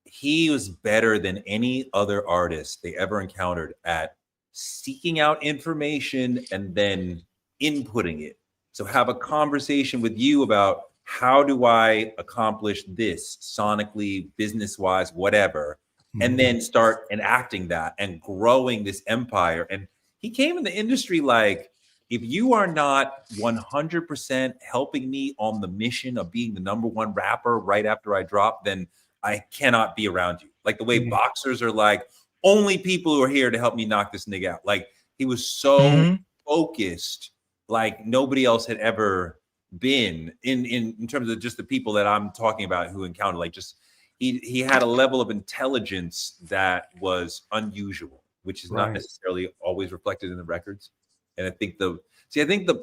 he was better than any other artist they ever encountered at seeking out information and then inputting it. So have a conversation with you about, how do I accomplish this sonically, business-wise, whatever, and then start enacting that and growing this empire. And he came in the industry like, if you are not 100% helping me on the mission of being the #1 rapper right after I drop, then I cannot be around you. Like the way boxers are like, only people who are here to help me knock this nigga out. Like he was so focused, like nobody else had ever been in terms of just the people that I'm talking about who encountered, like just he had a level of intelligence that was unusual, which is not necessarily always reflected in the records. And I think the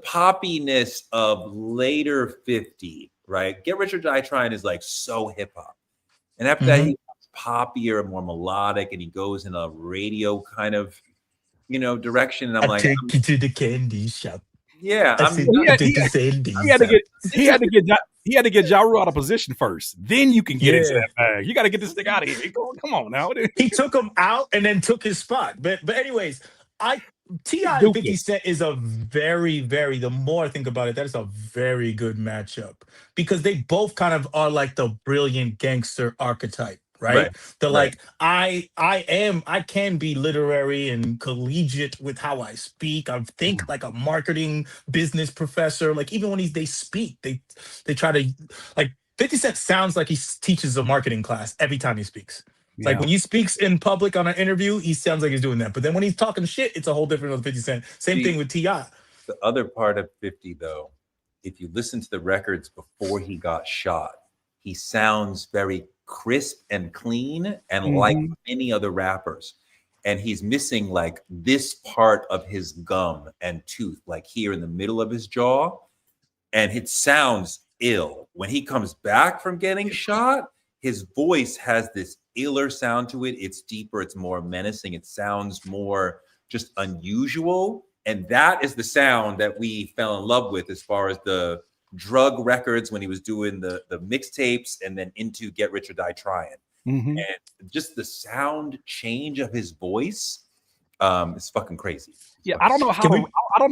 poppiness of later 50, right? Get Rich or Die Trying is like so hip hop. And after that, he gets poppier, more melodic, and he goes in a radio kind of, direction. And I'm like, take you to the candy shop. Yeah, he had to get Ja Rule out of position first. Then you can get into that bag. You got to get this thing out of here. Come on now. He took him out and then took his spot. But anyways, T.I. and 50 Cent is a very, very, the more I think about it, that is a very good matchup because they both kind of are like the brilliant gangster archetype. Right? They're like, I can be literary and collegiate with how I speak. I think like a marketing business professor. Like even when they speak, they try to, like 50 Cent sounds like he teaches a marketing class every time he speaks. Like when he speaks in public on an interview, he sounds like he's doing that. But then when he's talking shit, it's a whole different with 50 Cent. Same thing with T.I. The other part of 50 though, if you listen to the records before he got shot, he sounds very crisp and clean and like many other rappers. And he's missing like this part of his gum and tooth, like here in the middle of his jaw. And it sounds ill. When he comes back from getting shot, his voice has this iller sound to it. It's deeper, it's more menacing. It sounds more just unusual. And that is the sound that we fell in love with as far as the drug records when he was doing the mixtapes and then into Get Rich or Die Trying. And just the sound change of his voice is fucking crazy. Yeah, I don't know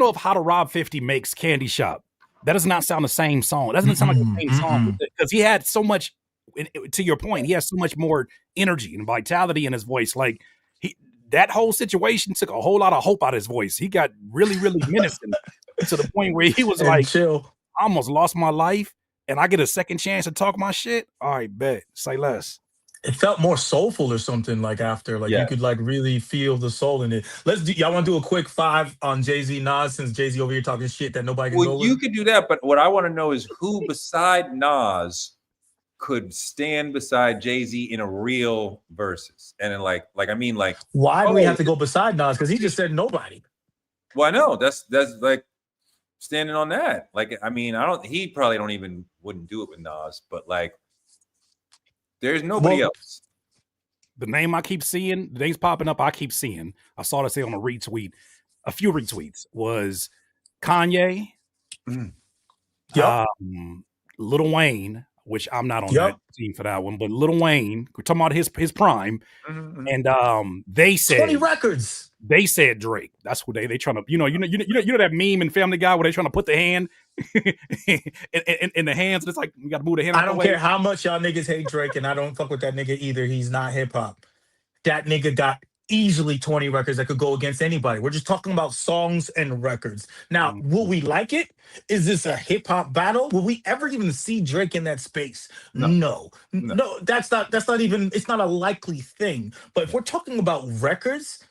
if How to Rob 50 makes Candy Shop. That does not sound the same song. It doesn't sound like the same song because he had so much, to your point, he has so much more energy and vitality in his voice. Like that whole situation took a whole lot of hope out of his voice. He got really, really menacing to the point where he was And like, chill. I almost lost my life and I get a second chance to talk my shit. All right, bet. Say less. It felt more soulful or something like after. Like Yeah. you could like really feel the soul in it. Y'all want to do a quick 5 on Jay-Z Nas since Jay-Z over here talking shit that nobody can go Well, with? you could do that, but what I want to know is who beside Nas could stand beside Jay-Z in a real versus. And then I mean, like, Why do we have to go beside Nas? Because he just said nobody. well, I know that's like standing on that. Like, I mean, he probably wouldn't do it with Nas, but like, there's nobody else. The name I keep seeing, the names popping up, I keep seeing. I saw it say on a few retweets was Kanye, Lil Wayne, which I'm not on that team for that one, but Lil Wayne, we're talking about his prime, and they said 20 records. They said Drake. That's what they trying to, you know that meme in Family Guy where they trying to put the hand in the hands. And it's like you got to move the hand. I don't care how much y'all niggas hate Drake, and I don't fuck with that nigga either. He's not hip hop. That nigga got easily 20 records that could go against anybody. We're just talking about songs and records. Now, will we like it? Is this a hip hop battle? Will we ever even see Drake in that space? No. That's not even. It's not a likely thing. But if we're talking about records,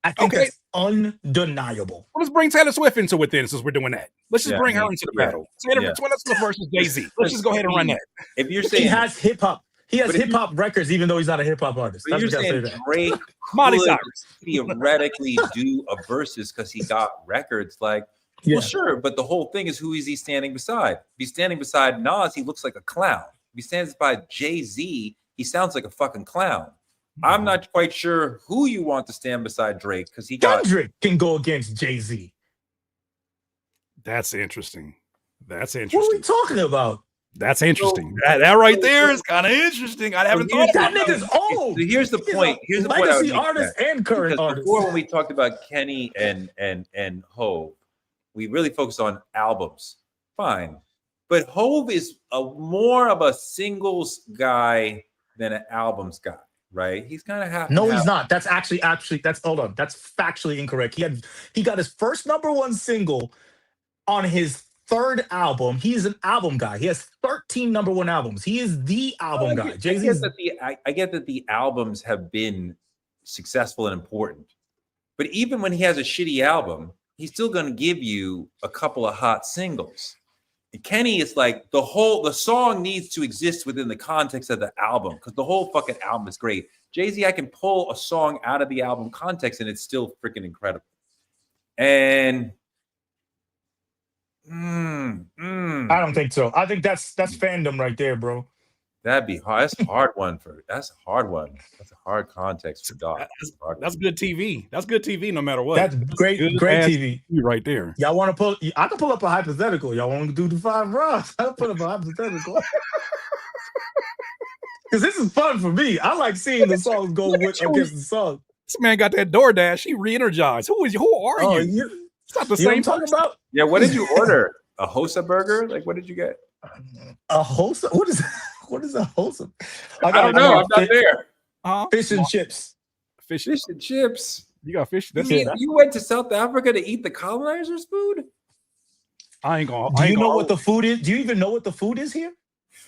I think that's undeniable. Well, let's bring Taylor Swift into it then, since we're doing that. Let's just bring her into the battle. Taylor Swift versus Jay-Z. Let's just go ahead and run that. If you're saying he has hip hop. He has hip hop records, even though he's not a hip hop artist. But you're saying Drake could theoretically do a versus because he got records. Like, well, sure, but the whole thing is who is he standing beside? If he's standing beside Nas, he looks like a clown. If he stands by Jay-Z, he sounds like a fucking clown. I'm not quite sure who you want to stand beside Drake because Kendrick can go against Jay-Z. That's interesting. What are we talking about? That's interesting. That right there is kind of interesting. I haven't thought that nigga's old. So here's the point. Here's the point. Legacy artist and current artist. Before, when we talked about Kenny and Hove, we really focused on albums. Fine, but Hove is more of a singles guy than an albums guy, right? He's kind of half. No, he's not. That's actually that's hold on. That's factually incorrect. He got his first #1 single on his 3rd album. He's an album guy. He has 13 #1 albums. He is the album guy. Jay-Z. I get that the albums have been successful and important, but even when he has a shitty album, he's still going to give you a couple of hot singles. And Kenny is like the song needs to exist within the context of the album because the whole fucking album is great. Jay-Z, I can pull a song out of the album context and it's still freaking incredible. And I don't think so. I think that's fandom right there, bro. That'd be hard. That's a hard one. That's a hard context for Doc. That's good TV. That's good TV no matter what. That's great TV right there. Y'all want to pull? I can pull up a hypothetical. Y'all want to do the 5 rounds? I'll put up a hypothetical. Because this is fun for me. I like seeing the songs go against the song. This man got that DoorDash. He re-energized. Who are you? It's not the same talking about. Yeah, what did you order? A Hosa burger? Like, what did you get? A Hosa? What is a Hosa? I don't know. I'm not there. Fish and chips. Fish and chips. You got fish. You went to South Africa to eat the colonizers' food? I ain't gonna. Do you know what the food is? Do you even know what the food is here?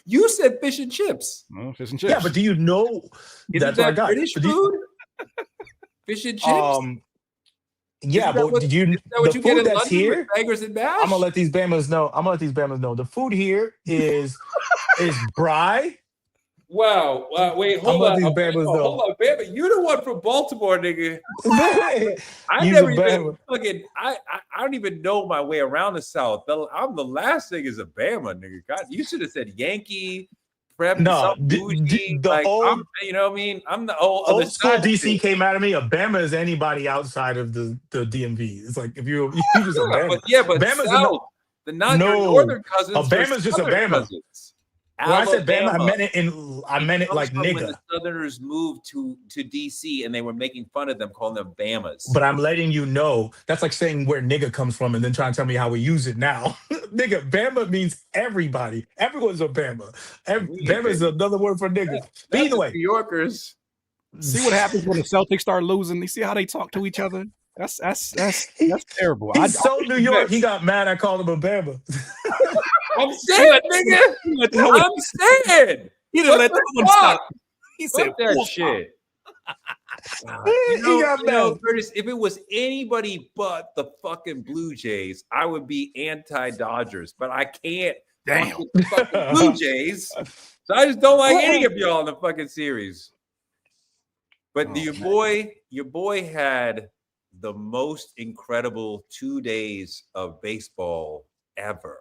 You said fish and chips. No, fish and chips. Yeah, but do you know? Isn't that British food? Fish and chips. Yeah, but did you? What you get in that's London here? with bangers and bash? I'm gonna let these Bammers know. The food here is braai. Wow. Wait, hold on. Hold on, Bama. You're the one from Baltimore, nigga. I don't even know my way around the South. I'm the last thing is a Bama, nigga. God, you should have said Yankee. No, you know what I mean? I'm the old school DC came out of me. A Bama is anybody outside of the DMV. It's like if you just a Bama. But Bama's South, the northern cousins. A Bama's just a Bama. Cousins. When I said Bama, I meant it like nigga. When the Southerners moved to DC and they were making fun of them, calling them Bamas. But I'm letting you know that's like saying where nigga comes from and then trying to tell me how we use it now. Nigga, Bama means everybody. Everyone's a Bama. Bama is another word for nigga. That's either way, New Yorkers. See what happens when the Celtics start losing. You see how they talk to each other? That's terrible. He's so New York. He He got mad. I called him a Bama. I'm saying, nigga. let that one, I'm saying. he didn't What let the that one fuck? stop. He said Fuck that "Full shit. He got mad. Curtis, if it was anybody but the fucking Blue Jays, I would be anti-Dodgers, but I can't Damn. fuck with the fucking Blue Jays. So I just don't like any of y'all in the fucking series. But your boy had the most incredible 2 days of baseball ever.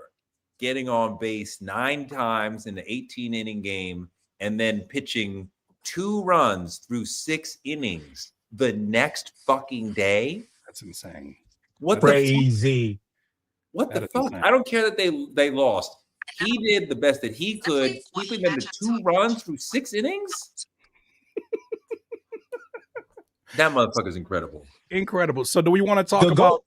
Getting on base 9 times in the 18-inning game and then pitching 2 runs through 6 innings the next fucking day. That's insane. What Crazy. What the That is fuck? insane. I don't care that they lost. He did the best that he could, keeping them to 2 runs through 6 innings. That motherfucker's incredible. Incredible. So do we want to talk The about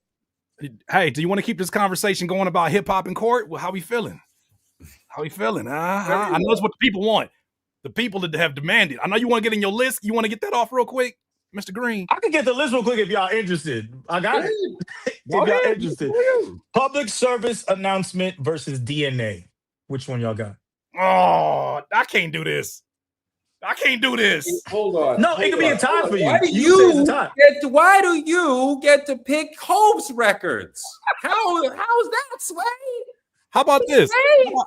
GOAT. hey, do you want to keep this conversation going about hip hop in court? Well, how we feeling? How we feeling? I know it's what the people want. The people that have demanded. I know you want to get in your list. You want to get that off real quick, Mr. Green? I can get the list real quick if y'all interested. I got it. If Go y'all ahead. interested. Public service announcement versus DNA. Which one y'all got? Oh, I can't do this. I can't do this. Hold on. No, it could be a tie for you. Why do You can say it's a you tie. why do you get to pick Hope's records? How's that, Sway? How about this?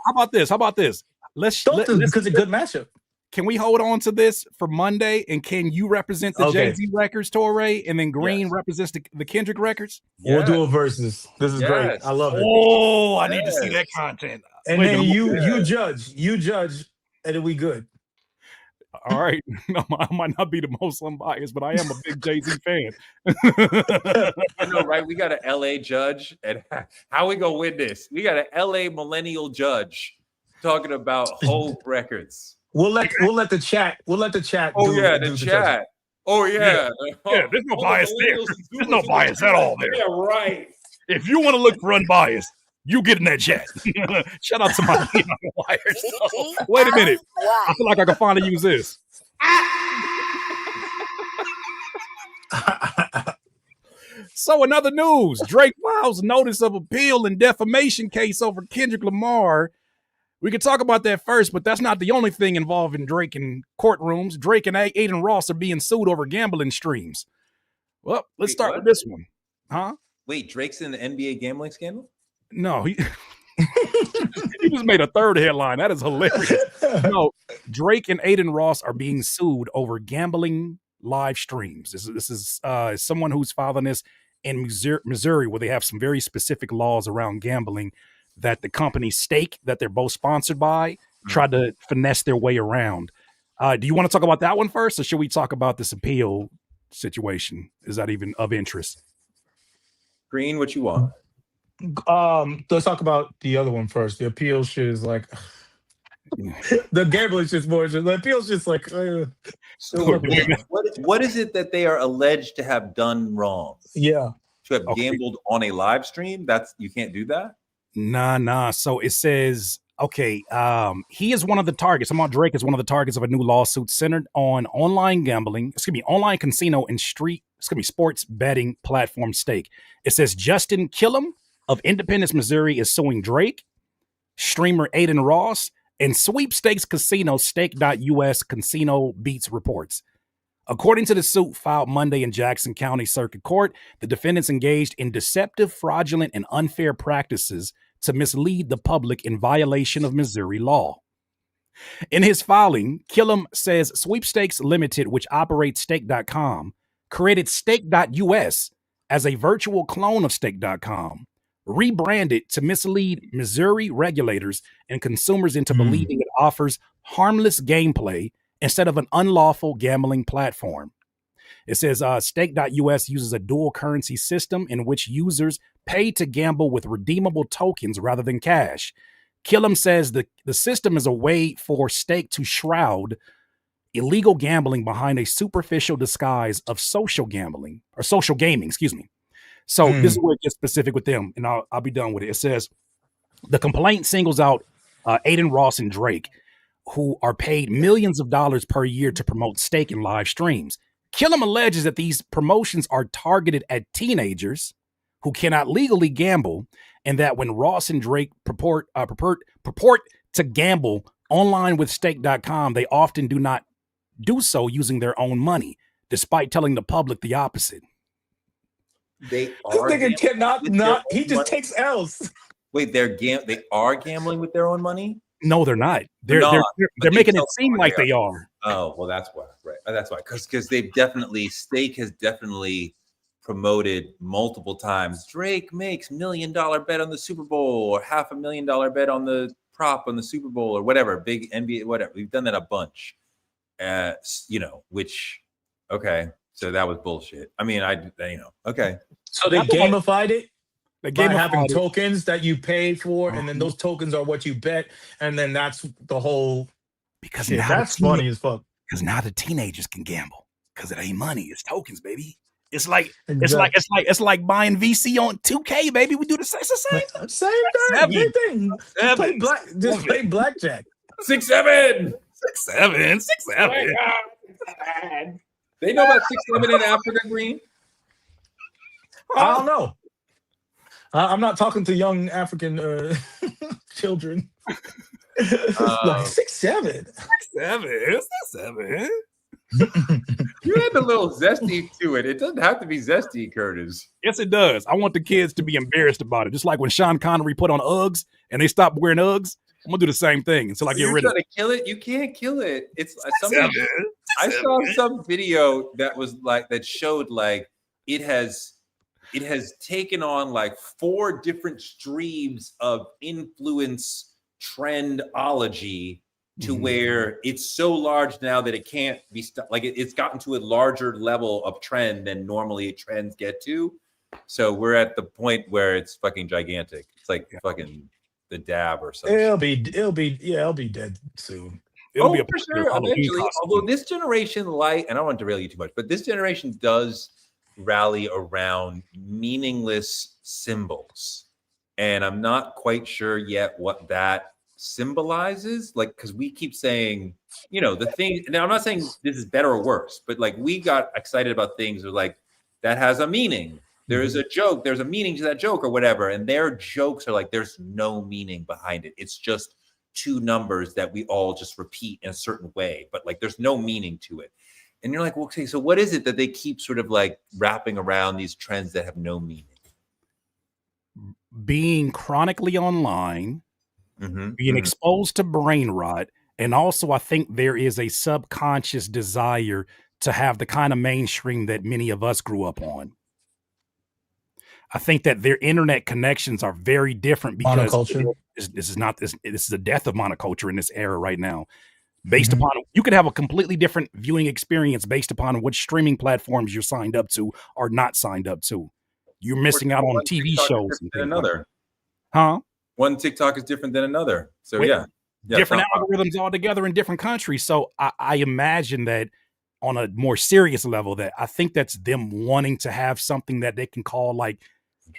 How about this? How about this? Let's Don't do because it's a good matchup. can we hold on to this for Monday? And can you represent the Okay. Jay-Z records, Touré, and then Green represents the Kendrick records? We'll do a versus. This is great. Yes. I love it. Oh, I need to see that content. And Wait, then I'm- you judge, and then we good. All right. I might not be the most unbiased, but I am a big Jay-Z fan. I know, right? We got an LA judge, and how we gonna win this? We got an LA millennial judge talking about Hope records. We'll let the chat. Oh do- yeah, do the judging. chat. Oh yeah. Yeah, there's no All the bias there. millennials and There's no Zoomers bias at all there. Yeah, right. If you want to look for unbiased, you get in that chat. Shout out to my wires. Wait a minute. I feel like I can finally use this. So in other news, Drake files notice of appeal and defamation case over Kendrick Lamar. We could talk about that first, but that's not the only thing involving Drake in courtrooms. Drake and Aiden Ross are being sued over gambling streams. Well, let's Wait, start what? with this one. Huh? Wait, Drake's in the NBA gambling scandal? No, he he just made a third headline. That is hilarious. No, Drake and Aiden Ross are being sued over gambling live streams. This is someone who's filing this in Missouri, where they have some very specific laws around gambling that the company Stake, that they're both sponsored by, tried to finesse their way around. Do you want to talk about that one first, or should we talk about this appeal situation? Is that even of interest? Green, what you want? Let's talk about the other one first. The appeal shit is like the gambling shit's more. The appeal's just like. So what is it that they are alleged to have done wrong? Yeah. To have gambled on a live stream? That's you can't do that? Nah. So it says, okay, he is one of the targets. Drake is one of the targets of a new lawsuit centered on online gambling, online casino and sports betting platform Stake. It says Justin Killam of Independence, Missouri is suing Drake, streamer Aiden Ross, and sweepstakes casino Stake.us Casino Beats reports. According to the suit filed Monday in Jackson County Circuit Court, the defendants engaged in deceptive, fraudulent, and unfair practices to mislead the public in violation of Missouri law. In his filing, Killam says Sweepstakes Limited, which operates Stake.com, created Stake.us as a virtual clone of Stake.com, rebranded to mislead Missouri regulators and consumers into believing it offers harmless gameplay instead of an unlawful gambling platform. It says Stake.us uses a dual currency system in which users pay to gamble with redeemable tokens rather than cash. Killam says the system is a way for Stake to shroud illegal gambling behind a superficial disguise of social gaming, So this is where it gets specific with them, and I'll be done with it. It says the complaint singles out Aiden Ross and Drake. who are paid millions of dollars per year to promote stake in live streams. Killam alleges that these promotions are targeted at teenagers who cannot legally gamble, and that when Ross and Drake purport to gamble online with stake.com, they often do not do so using their own money, despite telling the public the opposite. They This are nigga cannot not. He just money. takes L's. Wait, they are gambling with their own money? No, they're not. They're they making it tell seem like they are. Oh, well, that's why. Right. That's why. Because they've definitely, Stake has definitely promoted multiple times. Drake makes $1 million bet on the Super Bowl, or $500,000 bet on the prop on the Super Bowl, or whatever, big NBA, whatever. We've done that a bunch. Which, okay. So that was bullshit. I mean, okay. So they gamified it by having it. tokens that you pay for, and then those tokens are what you bet, and then that's the whole. Because shit. That's funny as fuck. Because now the teenagers can gamble because it ain't money, it's tokens, baby. It's like it's like buying VC on 2K, baby. We do the same thing. Just play blackjack. 6-7. 6-7. They know about 6-7 in Africa, Green? I don't know. I'm not talking to young African children. Like 6-7. 6-7. You had a little zesty to it. It doesn't have to be zesty, Curtis. Yes, it does. I want the kids to be embarrassed about it. Just like when Sean Connery put on Uggs and they stopped wearing Uggs. I'm gonna do the same thing until I get rid of it. You're trying to kill it? You can't kill it. It's I saw some video that was like that showed like it has taken on like 4 different streams of influence trendology to where it's so large now that it can't be like it's gotten to a larger level of trend than normally trends get to. So we're at the point where it's fucking gigantic. It's like fucking the dab or something. It'll be dead soon. It'll be for sure eventually. Although this generation, and I don't want to derail you too much, but this generation does rally around meaningless symbols, and I'm not quite sure yet what that symbolizes. Like, because we keep saying, the thing. Now, I'm not saying this is better or worse, but like we got excited about things that like that has a meaning. There is a joke. There's a meaning to that joke or whatever. And their jokes are like, there's no meaning behind it. It's just 2 numbers that we all just repeat in a certain way. But like, there's no meaning to it. And you're like, well, okay, so what is it that they keep sort of like wrapping around these trends that have no meaning? Being chronically online, being exposed to brain rot. And also, I think there is a subconscious desire to have the kind of mainstream that many of us grew up on. I think that their internet connections are very different because this is the death of monoculture in this era right now. Based upon, you could have a completely different viewing experience based upon which streaming platforms you're signed up to or not signed up to. You're missing out on TV shows. Another, One TikTok is different than another. So different algorithms altogether in different countries. So I imagine that on a more serious level, that I think that's them wanting to have something that they can call like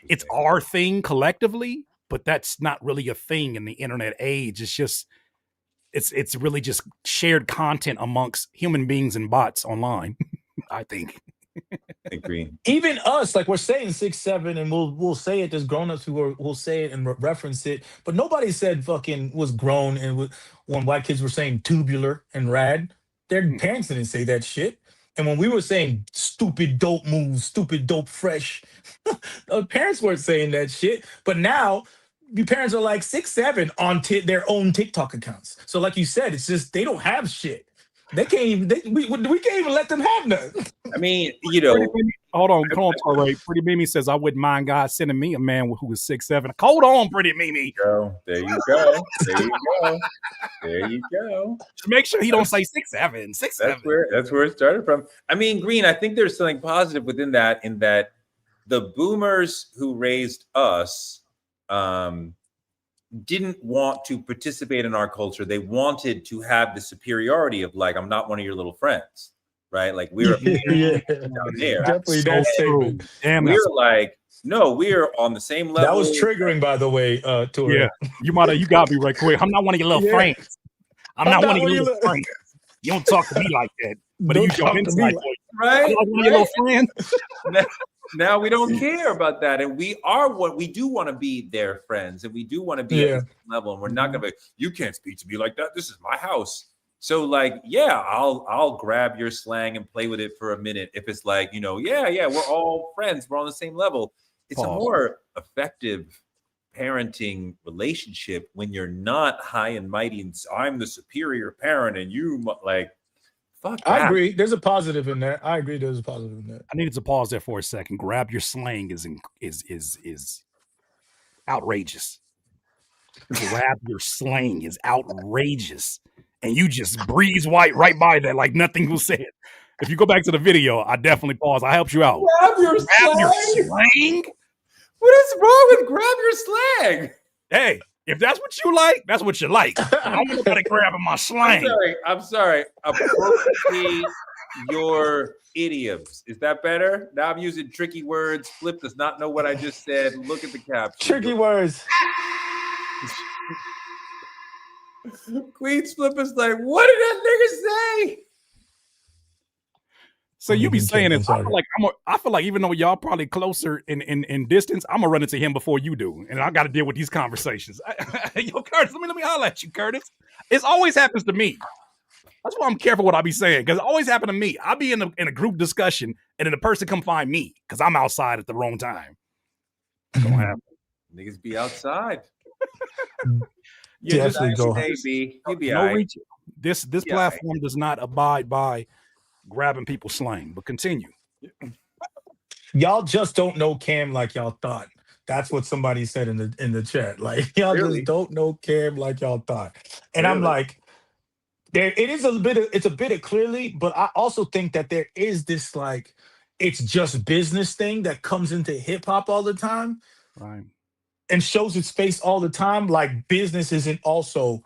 it's our thing collectively, but that's not really a thing in the internet age. It's just it's really just shared content amongst human beings and bots online. I think. Agree. Even us, like we're saying 6-7, and we'll say it. There's grown-ups who will say it and reference it, but nobody said fucking was grown and when white kids were saying tubular and rad, their parents didn't say that shit. And when we were saying stupid dope moves, stupid dope fresh, our parents weren't saying that shit. But now your parents are like 6-7 on their own TikTok accounts. So like you said, it's just they don't have shit. They can't even. We can't even let them have nothing. I mean, hold on, Touré. Pretty Mimi says I wouldn't mind God sending me a man who was 6'7". Hold on, Pretty Mimi. There you go. Just make sure he don't say 6'7". 6'7". That's where it started from. I mean, Green, I think there's something positive within that, in that the boomers who raised us didn't want to participate in our culture. They wanted to have the superiority of like, I'm not one of your little friends, right? Like we're down there. Definitely that statement. Damn, we're like, no, we're on the same level. That was triggering, by the way, Touré. Yeah, you got me right quick. I'm not one of your little friends. I'm not one of your little friends. You don't talk to me like that. But use your inside voice. Right? I'm like one of your little friends. Now we don't care about that, and we are what we do want to be their friends, and we do want to be at the same level, and we're not gonna be. You can't speak to me like that. This is my house. So like, yeah, I'll grab your slang and play with it for a minute if it's like, you know, yeah, we're all friends, we're on the same level. It's a more effective parenting relationship when you're not high and mighty and I'm the superior parent and you like. Fuck that. I agree. There's a positive in that. I agree. There's a positive in that. I needed to pause there for a second. Grab your slang is outrageous. Grab your slang is outrageous, and you just breeze right by that like nothing was said. If you go back to the video, I definitely paused. I helped you out. Grab your slang. What is wrong with grab your slang? Hey. If that's what you like, that's what you like. I want nobody grabbing my slang. I'm sorry. Appropriate your idioms. Is that better? Now I'm using tricky words. Flip does not know what I just said. Look at the caption. Tricky words. Queen's Flip is like, what did that nigga say? So you be saying it. I feel like even though y'all probably closer in distance, I'm gonna run into him before you do, and I got to deal with these conversations. Yo, Curtis, let me holler at you, Curtis. It always happens to me. That's why I'm careful what I be saying, because it always happened to me. I be in a group discussion, and then the person come find me because I'm outside at the wrong time. Don't happen. Niggas be outside. Definitely go. You be all right. This platform does not abide by grabbing people's slang, but continue. Y'all just don't know Cam like y'all thought. That's what somebody said in the chat. Like y'all just don't know Cam like y'all thought. And I'm like, it's a bit of clearly, but I also think that there is this like it's just business thing that comes into hip hop all the time, right? And shows its face all the time. Like business isn't also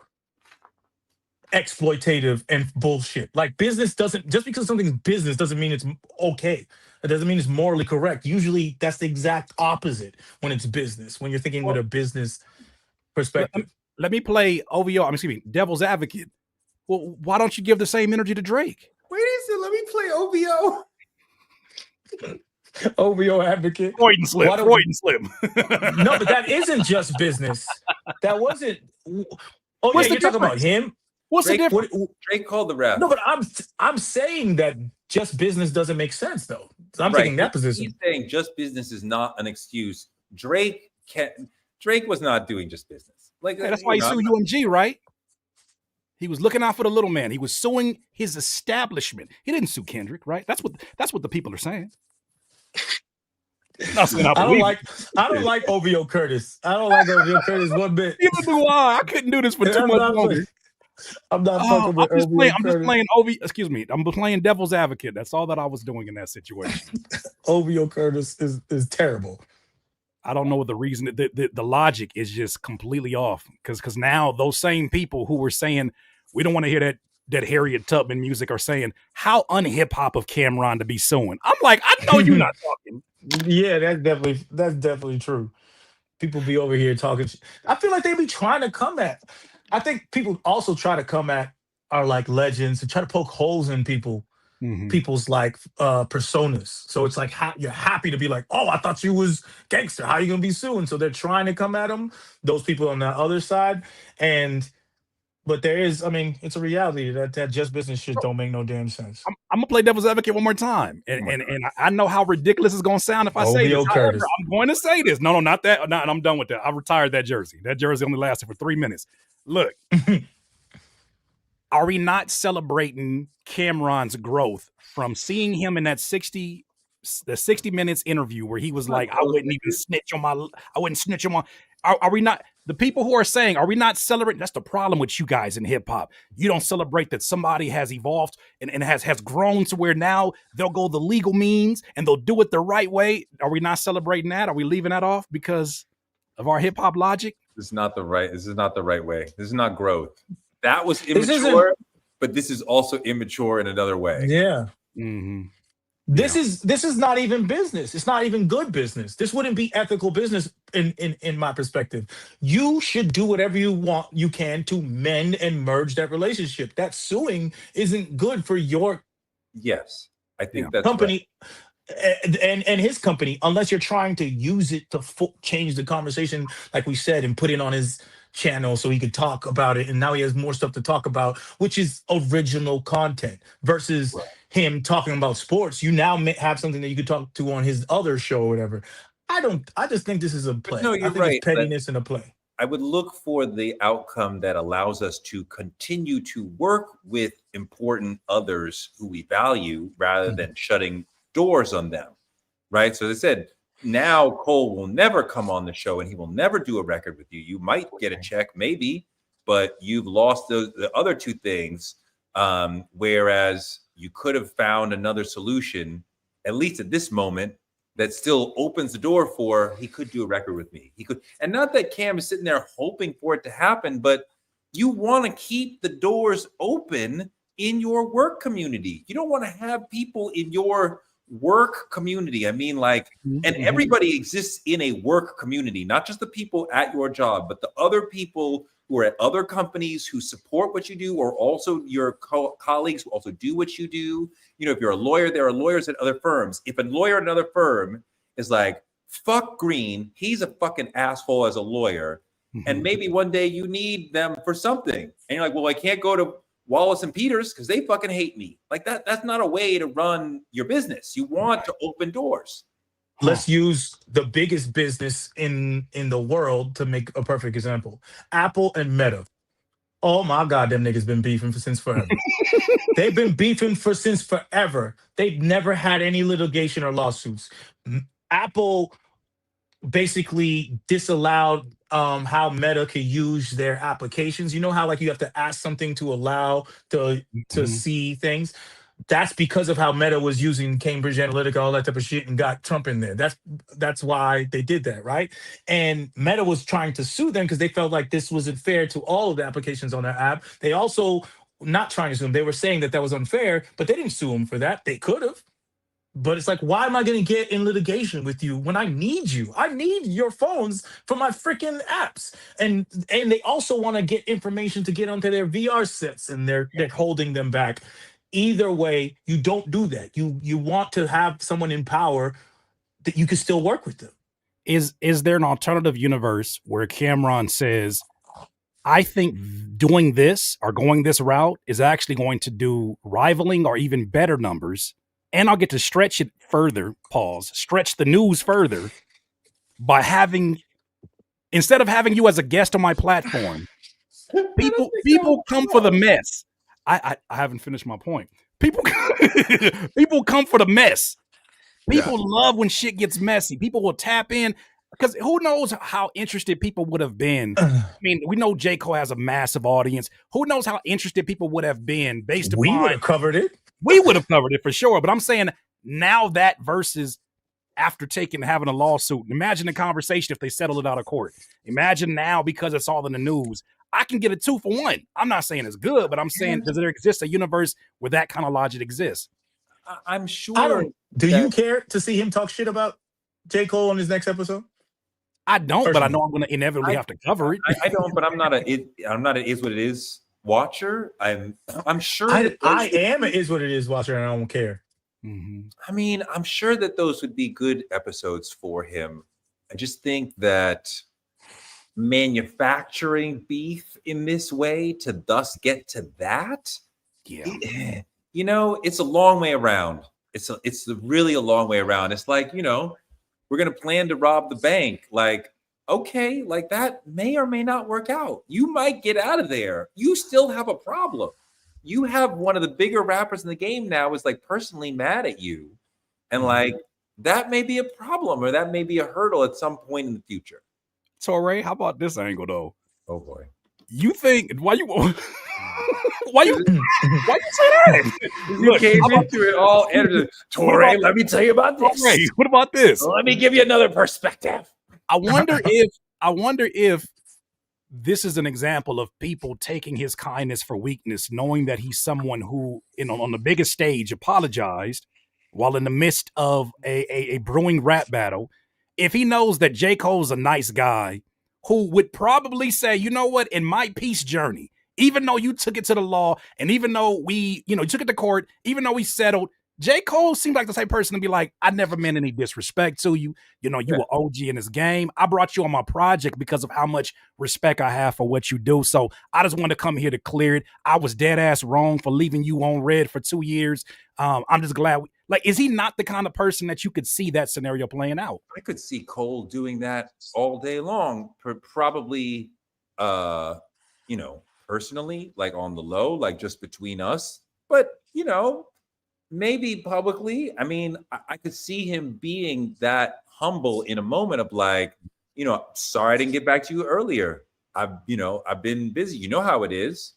exploitative and bullshit. Like business doesn't, just because something's business doesn't mean it's okay. It doesn't mean it's morally correct. Usually that's the exact opposite when it's business, when you're thinking with a business perspective. Let me play devil's advocate. Well, why don't you give the same energy to Drake? Wait a second, let me play OVO. OVO advocate. Freudian slip. No, but that isn't just business. That wasn't. Oh, What's yeah, you're talking about him? What's Drake, the difference? Drake called the ref. No, but I'm saying that just business doesn't make sense, though. So I'm taking that position. He's saying just business is not an excuse. Drake was not doing just business. Like that's why he sued UMG, right? He was looking out for the little man. He was suing his establishment. He didn't sue Kendrick, right? That's what the people are saying. I don't like OVO Curtis. I don't like OVO Curtis one bit. I couldn't do this for too much longer. I'm not fucking with OVO Curtis. I'm playing devil's advocate. That's all that I was doing in that situation. OVO Curtis is terrible. I don't know what the reason. The logic is just completely off. Because now those same people who were saying we don't want to hear that Harriet Tubman music are saying how unhip hop of Cameron to be suing. I'm like, I know you're not talking. Yeah, that's definitely true. People be over here talking. I feel like they be trying to come at. I think people also try to come at our like legends and try to poke holes in people's like personas. So it's like you're happy to be like, oh, I thought you was gangster. How are you gonna be suing? So they're trying to come at them. Those people on the other side, but there is, I mean, it's a reality that just business shit don't make no damn sense. I'm gonna play devil's advocate one more time, and I know how ridiculous it's gonna sound if I say this. However, I'm going to say this. No, not that. No, I'm done with that. I retired that jersey. That jersey only lasted for 3 minutes. Look, are we not celebrating Cameron's growth from seeing him in that 60 minutes interview where he was like, I wouldn't snitch on my. Are we not? The people who are saying, are we not celebrating? That's the problem with you guys in hip hop. You don't celebrate that somebody has evolved and has grown to where now they'll go the legal means and they'll do it the right way. Are we not celebrating that? Are we leaving that off because of our hip hop logic? This is not the right way. This is not growth. That was immature, but this is also immature in another way. Yeah. Mm-hmm. This is not even business. It's not even good business. This wouldn't be ethical business in my perspective. You should do whatever you can to mend and merge that relationship. That suing isn't good for your Yes, I think that's right. company and his company, unless you're trying to use it to change the conversation, like we said, and put it on his channel so he could talk about it. And now he has more stuff to talk about, which is original content versus him talking about sports. You now have something that you could talk to on his other show or whatever. I just think this is a play. no, I you're think right, it's pettiness in a play. I would look for the outcome that allows us to continue to work with important others who we value rather than shutting doors on them, right? So as I said, now Cole will never come on the show and he will never do a record with you. You might get a check, maybe, but you've lost the other two things. Whereas you could have found another solution, at least at this moment, that still opens the door for he could do a record with me. He could, and not that Cam is sitting there hoping for it to happen, but you want to keep the doors open in your work community. You don't want to have people in your work community. I mean, like, and everybody exists in a work community, not just the people at your job, but the other people who are at other companies who support what you do, or also your colleagues who also do what you do. You know, if you're a lawyer, there are lawyers at other firms. If a lawyer at another firm is like, fuck Green, he's a fucking asshole as a lawyer, and maybe one day you need them for something, and you're like, well, I can't go to Wallace and Peters because they fucking hate me. Like that's not a way to run your business. You want to open doors. Let's use the biggest business in the world to make a perfect example. Apple and Meta. Oh my God, them niggas been beefing since forever. They've been beefing since forever. They've never had any litigation or lawsuits. Apple basically disallowed how Meta could use their applications. You know how like you have to ask something to allow to see things? That's because of how Meta was using Cambridge Analytica, all that type of shit, and got Trump in there. That's why they did that, right? And Meta was trying to sue them because they felt like this wasn't fair to all of the applications on their app. They also not trying to sue them. They were saying that was unfair, but they didn't sue them for that. They could have. But it's like, why am I going to get in litigation with you when I need you? I need your phones for my freaking apps. And they also want to get information to get onto their VR sets, and they're holding them back. Either way, you don't do that. You want to have someone in power that you can still work with them. Is there an alternative universe where Cameron says, I think doing this or going this route is actually going to do rivaling or even better numbers, and I'll get to stretch it further, stretch the news further by instead of having you as a guest on my platform, people come for the mess. I haven't finished my point. People come for the mess. People love when shit gets messy. People will tap in because who knows how interested people would have been. I mean, we know J. Cole has a massive audience. Who knows how interested people would have been based upon. We would have covered it. We would have covered it for sure. But I'm saying now that versus after having a lawsuit. Imagine the conversation if they settled it out of court. Imagine now, because it's all in the news, I can get a 2 for 1. I'm not saying it's good, but I'm saying, does there exist a universe where that kind of logic exists? I'm sure. I don't. Do you care to see him talk shit about J. Cole on his next episode? I don't, but I know I'm going to inevitably have to cover it. I don't, but I'm not an is what it is watcher. I'm sure. I am an is what it is watcher, and I don't care. I mean, I'm sure that those would be good episodes for him. I just think that manufacturing beef in this way to thus get to that, you know, it's a long way around. It's really a long way around. It's like, you know, we're going to plan to rob the bank. Like, okay, like that may or may not work out. You might get out of there. You still have a problem. You have one of the bigger rappers in the game now is like personally mad at you. And like, that may be a problem, or that may be a hurdle at some point in the future. Touré, how about this angle though? Oh boy. You think why you say that? You came into it all. Touré, let me tell you about this. Touré, what about this? Let me give you another perspective. I wonder if this is an example of people taking his kindness for weakness, knowing that he's someone who, on the biggest stage, apologized, while in the midst of a brewing rap battle, if he knows that J. Cole's a nice guy who would probably say, you know what, in my peace journey, even though you took it to the law and even though we, you took it to court, even though we settled, J. Cole seemed like the type of person to be like, I never meant any disrespect to you. You were OG in this game. I brought you on my project because of how much respect I have for what you do. So I just wanted to come here to clear it. I was dead ass wrong for leaving you on red for 2 years. I'm just glad. Is he not the kind of person that you could see that scenario playing out? I could see Cole doing that all day long, probably, personally, like on the low, like just between us. But, maybe publicly. I mean, I could see him being that humble in a moment of like, sorry I didn't get back to you earlier. I've been busy. You know how it is.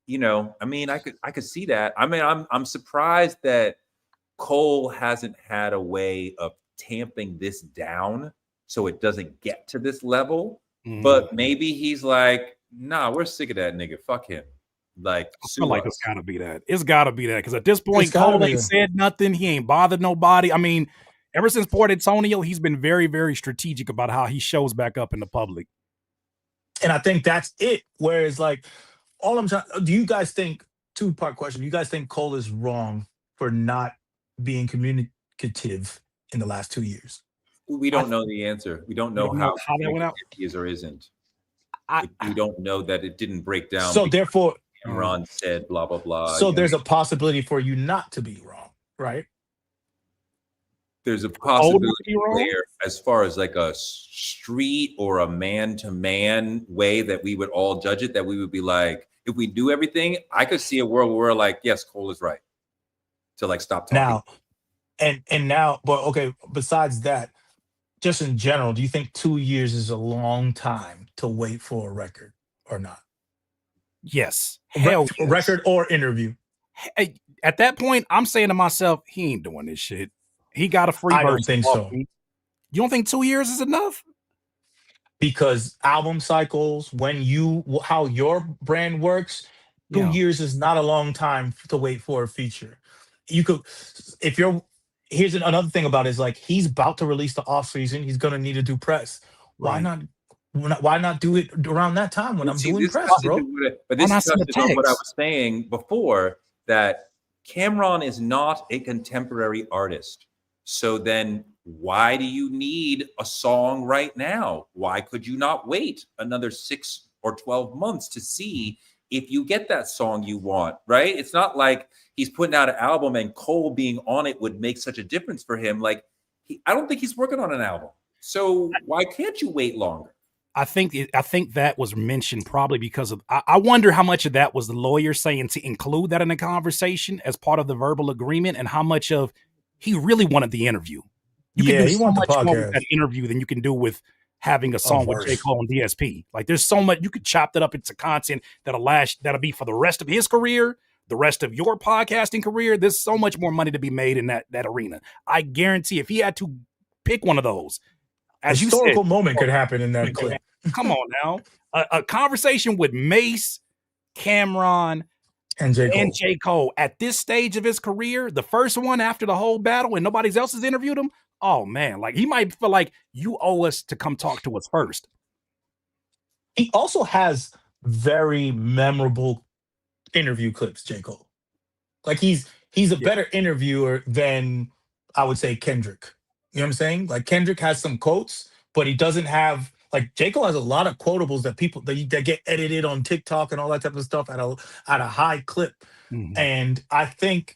I mean, I could see that. I mean, I'm surprised that Cole hasn't had a way of tamping this down so it doesn't get to this level. But maybe he's like, nah, we're sick of that nigga. Fuck him. Like, I feel like it's gotta be that. It's gotta be that because at this point, Cole ain't said nothing. He ain't bothered nobody. I mean, ever since Port Antonio, he's been very, very strategic about how he shows back up in the public. And I think that's it. Whereas, like, all I'm trying, do you guys think, 2-part question, do you guys think Cole is wrong for not being communicative in the last 2 years? We don't know the answer. We don't know how that went out. He is or isn't. We don't know that it didn't break down. So therefore, Ron said blah blah blah. So there's a possibility for you not to be wrong, right? There's a possibility there as far as like a street or a man-to-man way that we would all judge it, that we would be like, if we do everything, I could see a world where we're like, yes, Cole is right. To like stop talking. Now, and now, but okay, besides that, just in general, do you think 2 years is a long time to wait for a record or not? Yes. Hell yes. Record or interview. Hey, at that point, I'm saying to myself, he ain't doing this shit. He got a free verse. I don't think so. You don't think 2 years is enough? Because album cycles, how your brand works, 2 years is not a long time to wait for a feature. You could, here's another thing about it is like, he's about to release the off season. He's going to need to do press. Right. Why not do it around that time when I'm doing press, bro? But this is on what I was saying before, that Cameron is not a contemporary artist. So then why do you need a song right now? Why could you not wait another 6 or 12 months to see if you get that song you want, right? It's not like he's putting out an album and Cole being on it would make such a difference for him. Like, I don't think he's working on an album. So why can't you wait longer? I think that was mentioned probably because of, I wonder how much of that was the lawyer saying to include that in the conversation as part of the verbal agreement, and how much of he really wanted the interview. You can do so much more with that interview than you can do with having a song with J. Cole and DSP. Like, there's so much, you could chop that up into content that'll be for the rest of his career, the rest of your podcasting career. There's so much more money to be made in that arena. I guarantee if he had to pick one of those, as historical you said, moment could happen in that clip. Come on now. A conversation with Mace, Cameron, and J. Cole at this stage of his career, the first one after the whole battle and nobody else has interviewed him. Oh man, like he might feel like you owe us to come talk to us first. He also has very memorable interview clips, J. Cole. Like he's a better interviewer than, I would say, Kendrick. You know what I'm saying? Like, Kendrick has some quotes, but he doesn't have, like, J. Cole has a lot of quotables that people that get edited on TikTok and all that type of stuff at a high clip. Mm-hmm. And I think,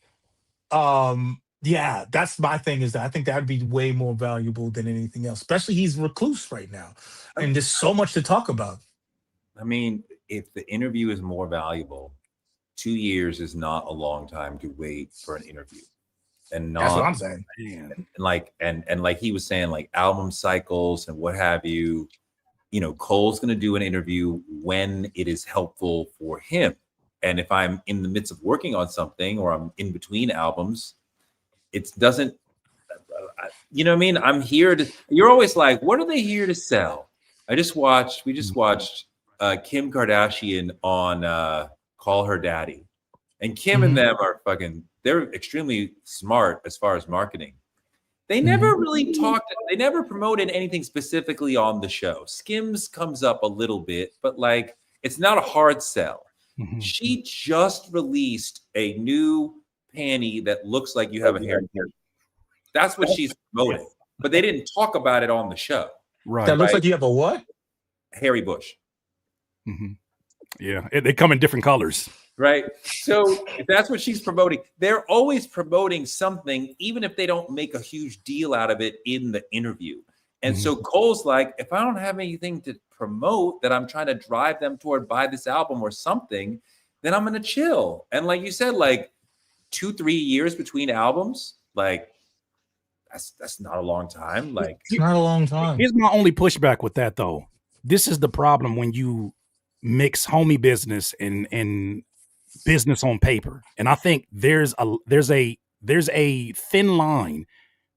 that's my thing, is that I think that'd be way more valuable than anything else. Especially he's recluse right now, and there's so much to talk about. I mean, if the interview is more valuable, 2 years is not a long time to wait for an interview. And not, that's what I'm saying. And like he was saying, like album cycles and what have you, Cole's going to do an interview when it is helpful for him. And if I'm in the midst of working on something, or I'm in between albums, it doesn't, you know what I mean? I'm here to, you're always like, what are they here to sell? We just watched Kim Kardashian on Call Her Daddy. And Kim and them are they're extremely smart as far as marketing. They never really they never promoted anything specifically on the show. Skims comes up a little bit, but like it's not a hard sell. She just released a new panty that looks like you have a hair. That's what she's promoting. But they didn't talk about it on the show. Right. That looks like you have a what? Hairy bush. Yeah, they come in different colors. Right. So if that's what she's promoting, they're always promoting something, even if they don't make a huge deal out of it in the interview. And so Cole's like, if I don't have anything to promote that I'm trying to drive them toward buy this album or something, then I'm going to chill. And like you said, like 2-3 years between albums, like that's not a long time. Like it's not a long time. Here's my only pushback with that though. This is the problem when you mix homie business and business on paper. And I think there's a thin line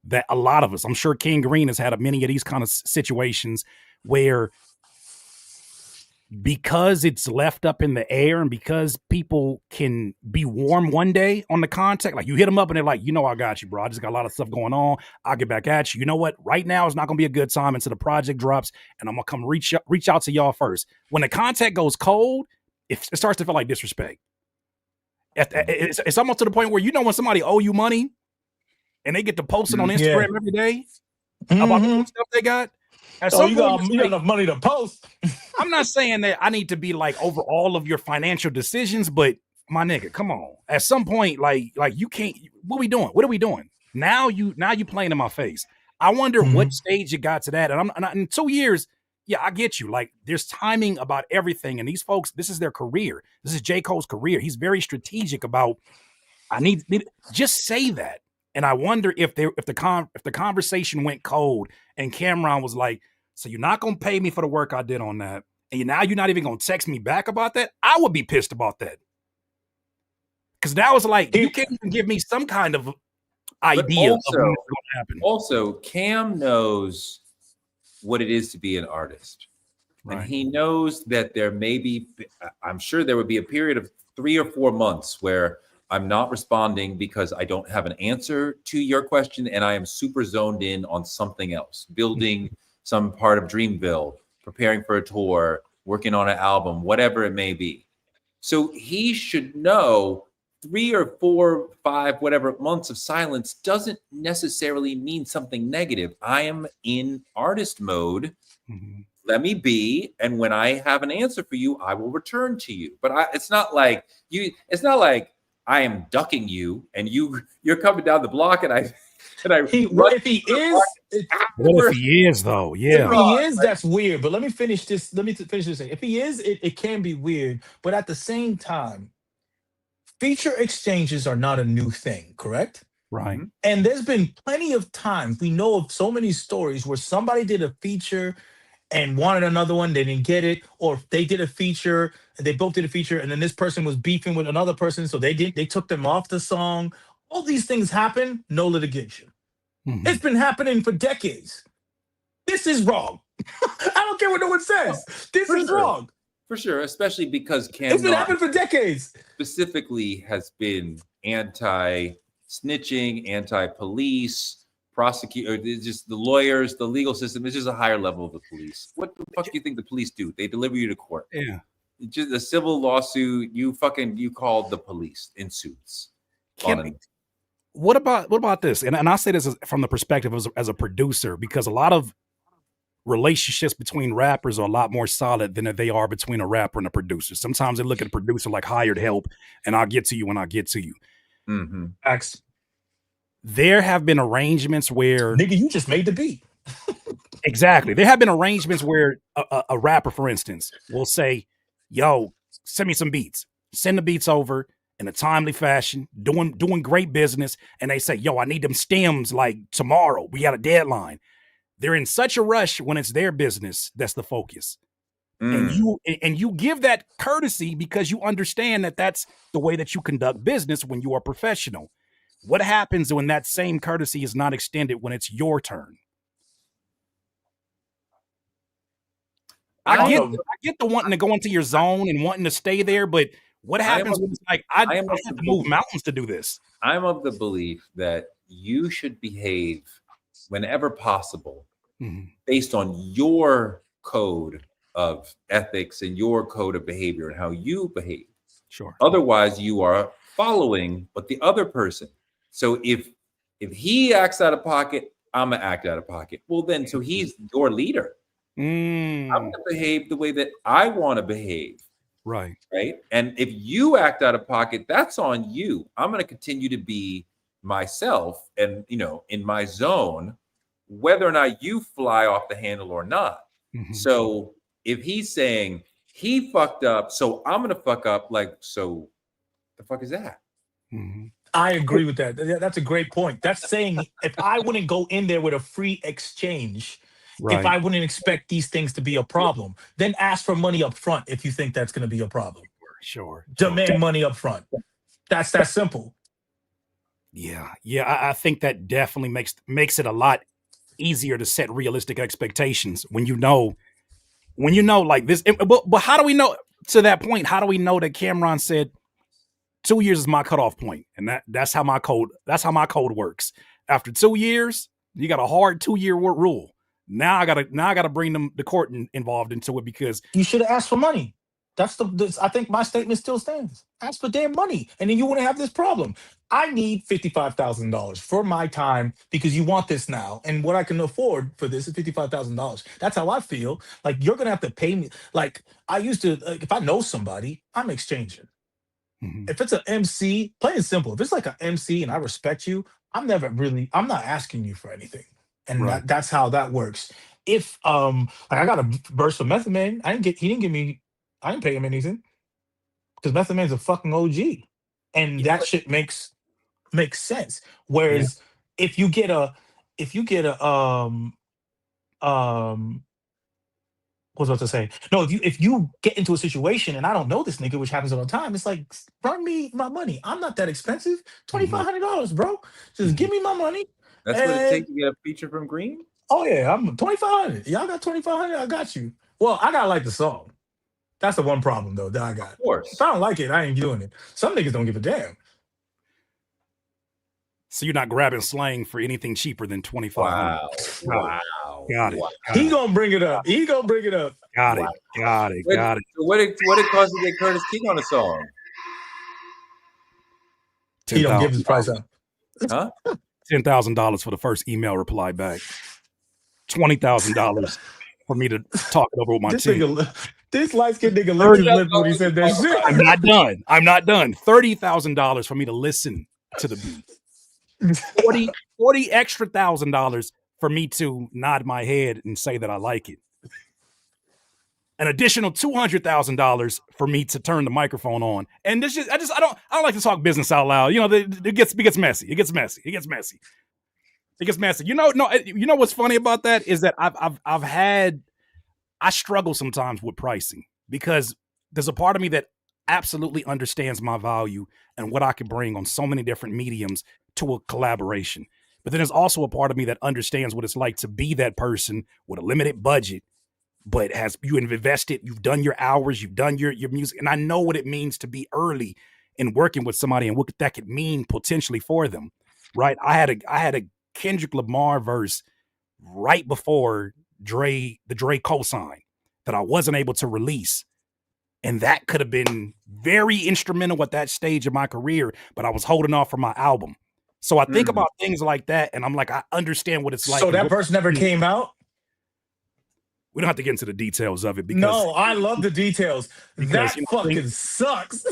that a lot of us, I'm sure King Green has had many of these kind of situations where because it's left up in the air and because people can be warm one day on the contact, like you hit them up and they're like, I got you, bro. I just got a lot of stuff going on. I'll get back at you. You know what? Right now is not going to be a good time until the project drops and I'm going to come reach out to y'all first. When the contact goes cold, it starts to feel like disrespect. It's almost to the point where, when somebody owe you money and they get to posting on Instagram every day about the stuff they got. You got enough money to post. I'm not saying that I need to be like over all of your financial decisions, but my nigga, come on. At some point, like you can't. What we doing? What are we doing? Now you playing in my face. I wonder what stage you got to that. And in 2 years, yeah, I get you. Like there's timing about everything, and these folks, this is their career. This is J. Cole's career. He's very strategic about. I need just say that. And I wonder if the conversation went cold and Cameron was like, so you're not going to pay me for the work I did on that. And now you're not even going to text me back about that. I would be pissed about that. Because now it's like, you can't even give me some kind of idea of what's going to happen. Also, Cam knows what it is to be an artist. Right. And he knows that I'm sure there would be a period of 3 or 4 months where I'm not responding because I don't have an answer to your question and I am super zoned in on something else, building some part of Dreamville, preparing for a tour, working on an album, whatever it may be. So he should know 3 or 4, 5, whatever months of silence doesn't necessarily mean something negative. I am in artist mode. Let me be. And when I have an answer for you, I will return to you. But it's not like I am ducking you and you're coming down the block and if he is though, yeah. If he is, that's weird. But let me finish this. If he is, it can be weird. But at the same time, feature exchanges are not a new thing, correct? Right. And there's been plenty of times, we know of so many stories where somebody did a feature and wanted another one, they didn't get it, or they did a feature and they both did a feature, and then this person was beefing with another person, so they took them off the song. All these things happen, no litigation. It's been happening for decades. This is wrong. I don't care what no one says. This is wrong. For sure, especially because Cam it's been happening for decades. Specifically has been anti-snitching, anti-police, prosecutor, just the lawyers, the legal system. It's just a higher level of the police. What the fuck do you think the police do? They deliver you to court. Yeah. Just a civil lawsuit. You called the police in suits. What about this? And I say this from the perspective as a producer, because a lot of relationships between rappers are a lot more solid than they are between a rapper and a producer. Sometimes they look at a producer like hired help, and I'll get to you when I get to you. There have been arrangements where nigga, you just made the beat. Exactly. There have been arrangements where a rapper, for instance, will say, yo, send me some beats. Send the beats over in a timely fashion, doing great business. And they say, yo, I need them stems like tomorrow. We got a deadline. They're in such a rush when it's their business. That's the focus. And you give that courtesy because you understand that that's the way that you conduct business when you are professional. What happens when that same courtesy is not extended when it's your turn? I get the wanting to go into your zone and wanting to stay there, but What I am happens of, when it's like I I am have of to the move belief, mountains to do this? I'm of the belief that you should behave whenever possible Mhm. based on your code of ethics and your code of behavior and how you behave. Sure. Otherwise, you are following what the other person. So if he acts out of pocket, I'm gonna act out of pocket. Well, then so he's your leader. I'm Mm, gonna behave the way that I want to behave, right. right? And if you act out of pocket, that's on you. I'm gonna continue to be myself and in my zone, whether or not you fly off the handle or not. Mhm. So if he's saying he fucked up, so I'm gonna fuck up, like, so the fuck is that? Mhm. I agree with that. That's a great point. That's saying if I wouldn't go in there with a free exchange, if Right. I wouldn't expect these things to be a problem, then ask for money up front if you think that's going to be a problem. Sure. Demand money up front. That's that simple. Yeah. Yeah. I think that definitely makes it a lot easier to set realistic expectations when you know like this. But how do we know to that point? How do we know that Cameron said 2 years is my cutoff point, and that's how my code works. After 2 years, you got a hard 2-year rule. Now I gotta bring the court involved into it because You should have asked for money. I think my statement still stands. Ask for damn money, and then you wouldn't have this problem. I need $55,000 for my time because you want this now, and what I can afford for this is $55,000. That's how I feel. Like you're gonna have to pay me. Like I used to. Like, if I know somebody, I'm exchanging. Mhm. If it's an MC, plain and simple. If it's like an MC and I respect you, I'm not asking you for anything, and Right. that's how that works. If like I got a burst of method man, he didn't give me, I didn't pay him anything because method man's a fucking OG, and Yeah. that shit makes sense. Yeah. Whereas if you get a if you get a um what was I about to say? No, if you get into a situation and I don't know this nigga, which happens all the time, it's like run me my money. I'm not that expensive. Mhm. $2,500, bro. Just Mhm. give me my money. That's what it And takes to get a feature from Green? oh yeah, I'm 2,500. Y'all got 2,500. I got you. Well, I gotta like the song. That's the one problem though that I Of got. If course. I don't like it, I ain't doing it. Some niggas don't give a damn. So you're not grabbing slang for anything cheaper than 2,500. Wow. Got it. Wow. Got it. Wow. Got He it. gonna bring it up. He gonna bring it up. Got Wow. it. Got it. What, Got it. so what it cost to get Curtis King on a song? He don't give his price $10,000. out. Huh? $10,000 for the first email reply back. $20,000 for me to talk it over with my This team. nigga, this light skinned nigga licked 30 his lip when he said that shit. I'm not done. I'm not done. $30,000 for me to listen to the beat. 40 extra $1,000 for me to nod my head and say that I like it. An additional $200,000 for me to turn the microphone on. And this just I don't like to talk business out loud. You know, it gets messy. It gets messy. It gets messy. It gets messy. You know what's funny about that is that I struggle sometimes with pricing because there's a part of me that absolutely understands my value and what I can bring on so many different mediums to a collaboration. But then there's also a part of me that understands what it's like to be that person with a limited budget, but you have invested, you've done your hours, you've done your music. And I know what it means to be early in working with somebody and what that could mean potentially for them. Right. I had a Kendrick Lamar verse right before the Dre cosign that I wasn't able to release. And that could have been very instrumental at that stage of my career, but I was holding off for my album. So I think about things like that, and I'm like, I understand what it's like. So that verse never came out? We don't have to get into the details of it because No, I love the details. because That fucking sucks.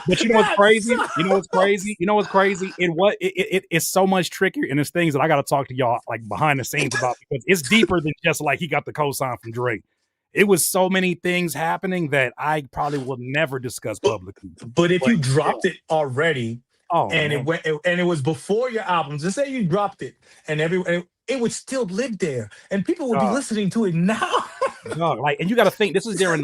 But you know what's That crazy? sucks. You know what's crazy? You know what's crazy? It's so much trickier, and it's things that I got to talk to y'all like behind the scenes about because it's deeper than just like he got the cosign from Drake. It was so many things happening that I probably will never discuss publicly. But if you dropped it already, Oh, and man. it was before your albums, just say you dropped it, and it would still live there, and people would be listening to it now. Dog, like, and you got to think this is during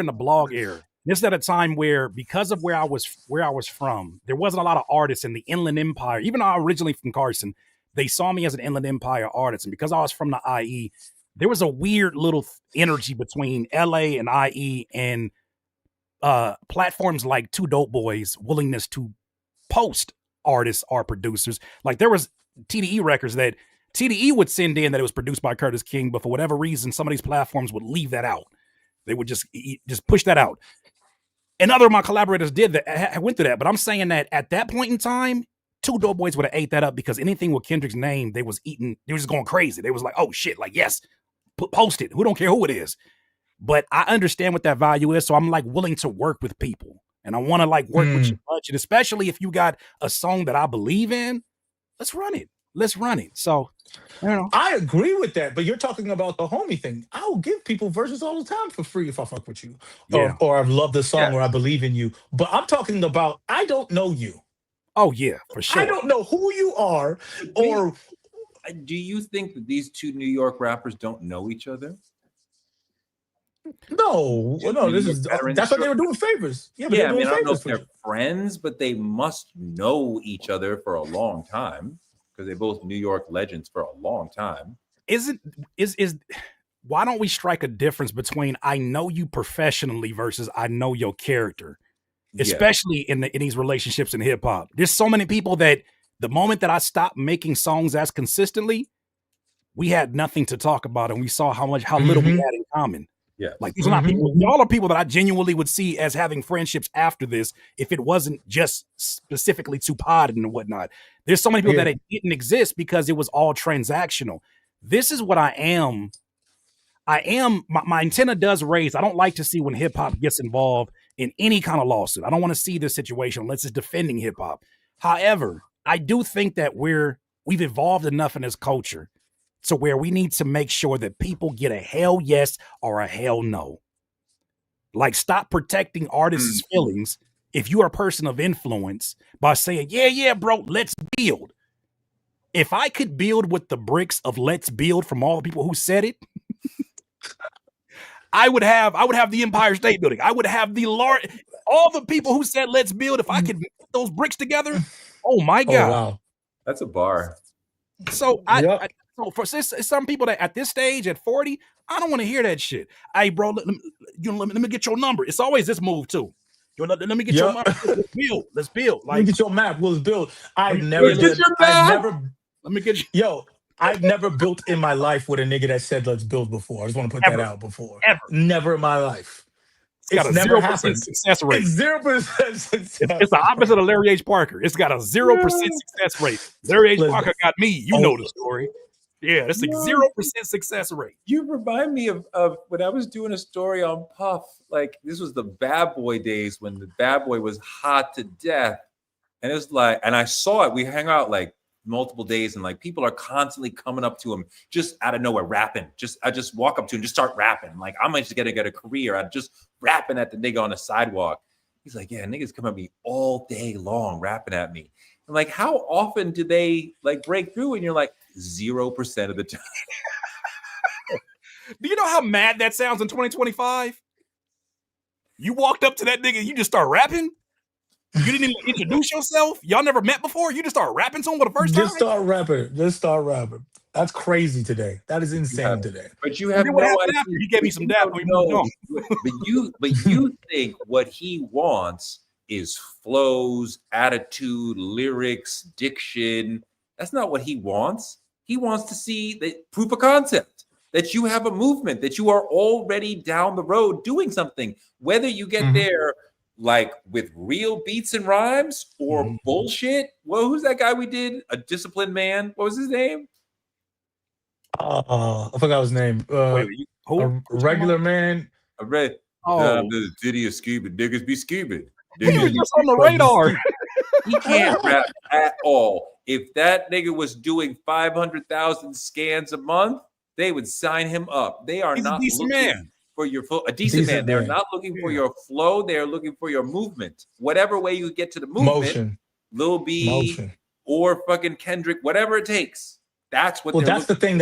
the blog era. This is at a time where, because of where I was from, there wasn't a lot of artists in the Inland Empire. Even though I'm originally from Carson, they saw me as an Inland Empire artist, and because I was from the IE, there was a weird little energy between LA and IE, and platforms like Two Dope Boys' willingness to post artists or producers. Like there was TDE records that TDE would send in that it was produced by Curtis King, but for whatever reason, some of these platforms would leave that out. They would just push that out. And other of my collaborators did that. I went through that, but I'm saying that at that point in time, Two Dope Boys would have ate that up because anything with Kendrick's name, they was just going crazy. They was like, oh shit, like yes, post it. Who don't care who it is. But I understand what that value is, so I'm like willing to work with people, and I want to like work with your budget, especially if you got a song that I believe in. Let's run it. So, you know, I agree with that, but you're talking about the homie thing. I will give people verses all the time for free if I fuck with you, yeah. or I've loved the song, Yeah. or I believe in you. But I'm talking about I don't know you. Oh yeah, for sure. I don't know who you are, or do you think that these two New York rappers don't know each other? no. This is that's why they were doing favors. Yeah, but Yeah, I they're mean, doing I don't know favors if for they're you. friends, but they must know each other for a long time because they're both New York legends for a long time. Is why don't we strike a difference between I know you professionally versus I know your character, especially in these relationships in hip hop? There's so many people that the moment that I stopped making songs as consistently, we had nothing to talk about, and we saw how little we had in common. Yeah, like these are not people. Y'all are people that I genuinely would see as having friendships after this if it wasn't just specifically to pod and whatnot. There's so many people that it didn't exist because it was all transactional. This is what I am. My antenna does raise. I don't like to see when hip hop gets involved in any kind of lawsuit. I don't want to see this situation unless it's defending hip hop. However, I do think that we've evolved enough in this culture to where we need to make sure that people get a hell yes or a hell no. Like, stop protecting artists' feelings if you are a person of influence by saying, yeah, bro, let's build. If I could build with the bricks of let's build from all the people who said it, I would have the Empire State Building. I would have all the people who said let's build. If I could put those bricks together, oh my God. Oh, wow. That's a bar. So so for some people that at this stage at 40, I don't want to hear that shit. Hey, bro, let me get your number. It's always this move too. Let me get your number. Let's build. Like, let me get your map. Let's build. I've Let me get you. Yo, I've never built in my life with a nigga that said let's build before. I just want to put that out before. Ever. Never in my life. It's got a never 0% happened. success rate. It's 0% success. It's the opposite of Larry H. Parker. It's got a 0% success rate. Larry H. Parker got me. You know the story. Yeah, that's a 0% success rate. You remind me of when I was doing a story on Puff. Like, this was the Bad Boy days when the Bad Boy was hot to death. And it was like, and I saw it. We hang out like multiple days, and like people are constantly coming up to him just out of nowhere rapping. I just walk up to him, just start rapping. Like, I'm just gonna get a career. I'm just rapping at the nigga on the sidewalk. He's like, yeah, niggas come at me all day long rapping at me. I'm like, how often do they like break through? And you're like, 0% of the time. Do you know how mad that sounds in 2025? You walked up to that nigga and you just start rapping? You didn't even introduce yourself? Y'all never met before? You just start rapping to him for the first time? Just start rapping. That's crazy today. That is insane today. But you have no idea. He gave me some dap. But you think what he wants is flows, attitude, lyrics, diction. That's not what he wants. He wants to see the proof of concept, that you have a movement, that you are already down the road doing something, whether you get there like with real beats and rhymes or bullshit. Well, who's that guy we did? A Disciplined Man. What was his name? I forgot his name. A regular man. I read. The city of scuba niggas be scuba. Niggas just on the radar. He can't rap at all. If that nigga was doing 500,000 scans a month, they would sign him up. They are not looking for your flow. A decent man. They're not looking for your flow. They're looking for your movement. Whatever way you get to the movement, motion. Lil B or fucking Kendrick, whatever it takes. That's what. Well, that's the thing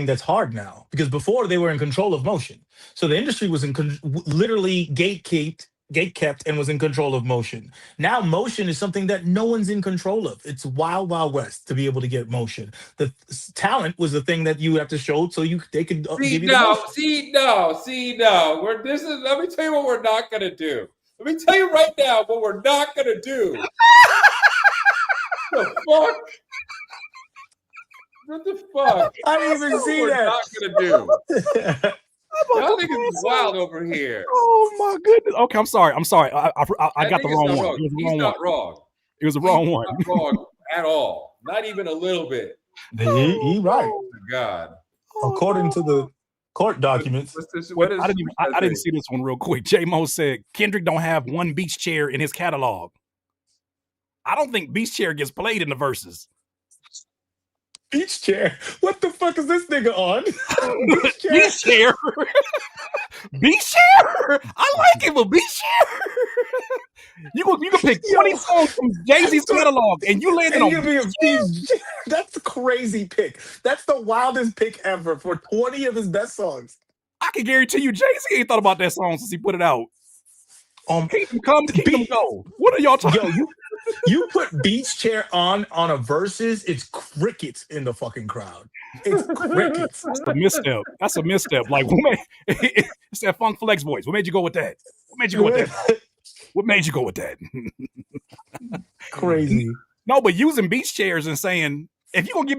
that's hard now, because before they were in control of motion. So the industry was literally gatekept gate kept and was in control of motion. Now motion is something that no one's in control of. It's wild, wild west to be able to get motion. The talent was the thing that you have to show so they could give you the motion. No. Let me tell you what we're not gonna do. Let me tell you right now what we're not gonna do. The fuck? What the fuck? I didn't even see We're that. not gonna do. Y'all think it's wild over here. Oh my goodness. Okay, I'm sorry. I got the wrong one. He's not wrong. It was the wrong one. Not wrong at all. Not even a little bit. He right. Oh my God. According to the court documents. I didn't see this one real quick. J-Mo said Kendrick don't have one beach chair in his catalog. I don't think beach chair gets played in the verses. Beach chair? What the fuck is this nigga on? Beach chair? Beach chair? I like him, a beach chair. You can pick 20 songs from Jay-Z's catalog and you landed on beach chair? That's a crazy pick. That's the wildest pick ever for 20 of his best songs. I can guarantee you Jay-Z ain't thought about that song since he put it out. Kingdom Come, Kingdom Go. What are y'all talking about? You put beach chair on a versus, it's crickets in the fucking crowd. It's crickets. That's a misstep. That's a misstep. Like, it's that Funk Flex voice. What made you go with that? What made you go with that? Crazy. No, but using beach chairs and saying, if you gonna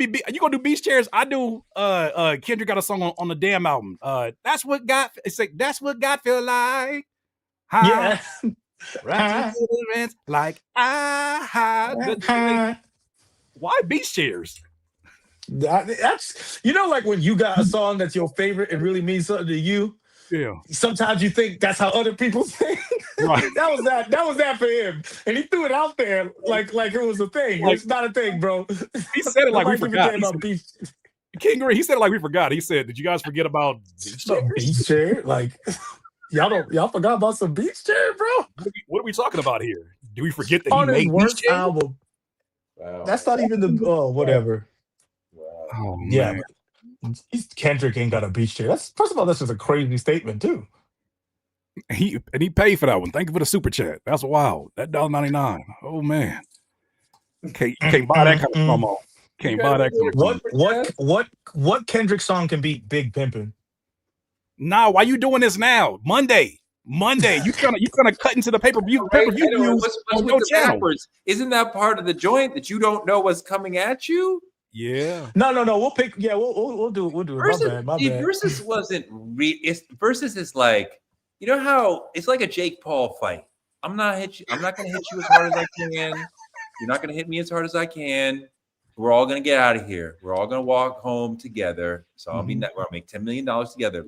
do beach chairs, I do. Kendrick got a song on the damn album. That's what God feel like. Yeah. Like why beach chairs? That's like when you got a song that's your favorite, it really means something to you. Yeah. Sometimes you think that's how other people think. Right. That was that for him, and he threw it out there like it was a thing. It's not a thing, bro. He said it like we forgot. King Green, he said it like we forgot. He said, "Did you guys forget about beach chair? Like." Y'all forgot about some beach chair, bro? What are we talking about here? Do we forget that on he his made worst beach chair? album? Wow. That's not even the whatever. Wow. Oh, yeah, man. Kendrick ain't got a beach chair. That's first of all, that's just a crazy statement too. He paid for that one. Thank you for the super chat. That's wild. That $1.99. Oh man, can't buy that kind of promo. Can't buy that kind of promo. What Kendrick song can beat Big Pimpin'? Nah, why you doing this now? Monday. You gonna cut into the pay-per-view what's with the rappers? Isn't that part of the joint that you don't know what's coming at you? Yeah. No. We'll pick. Yeah, we'll do it. Versus, my bad. Versus wasn't versus is like, you know how it's like a Jake Paul fight. I'm not gonna hit you as hard as I can. You're not gonna hit me as hard as I can. We're all gonna get out of here. We're all gonna walk home together. So I'll make $10 million together.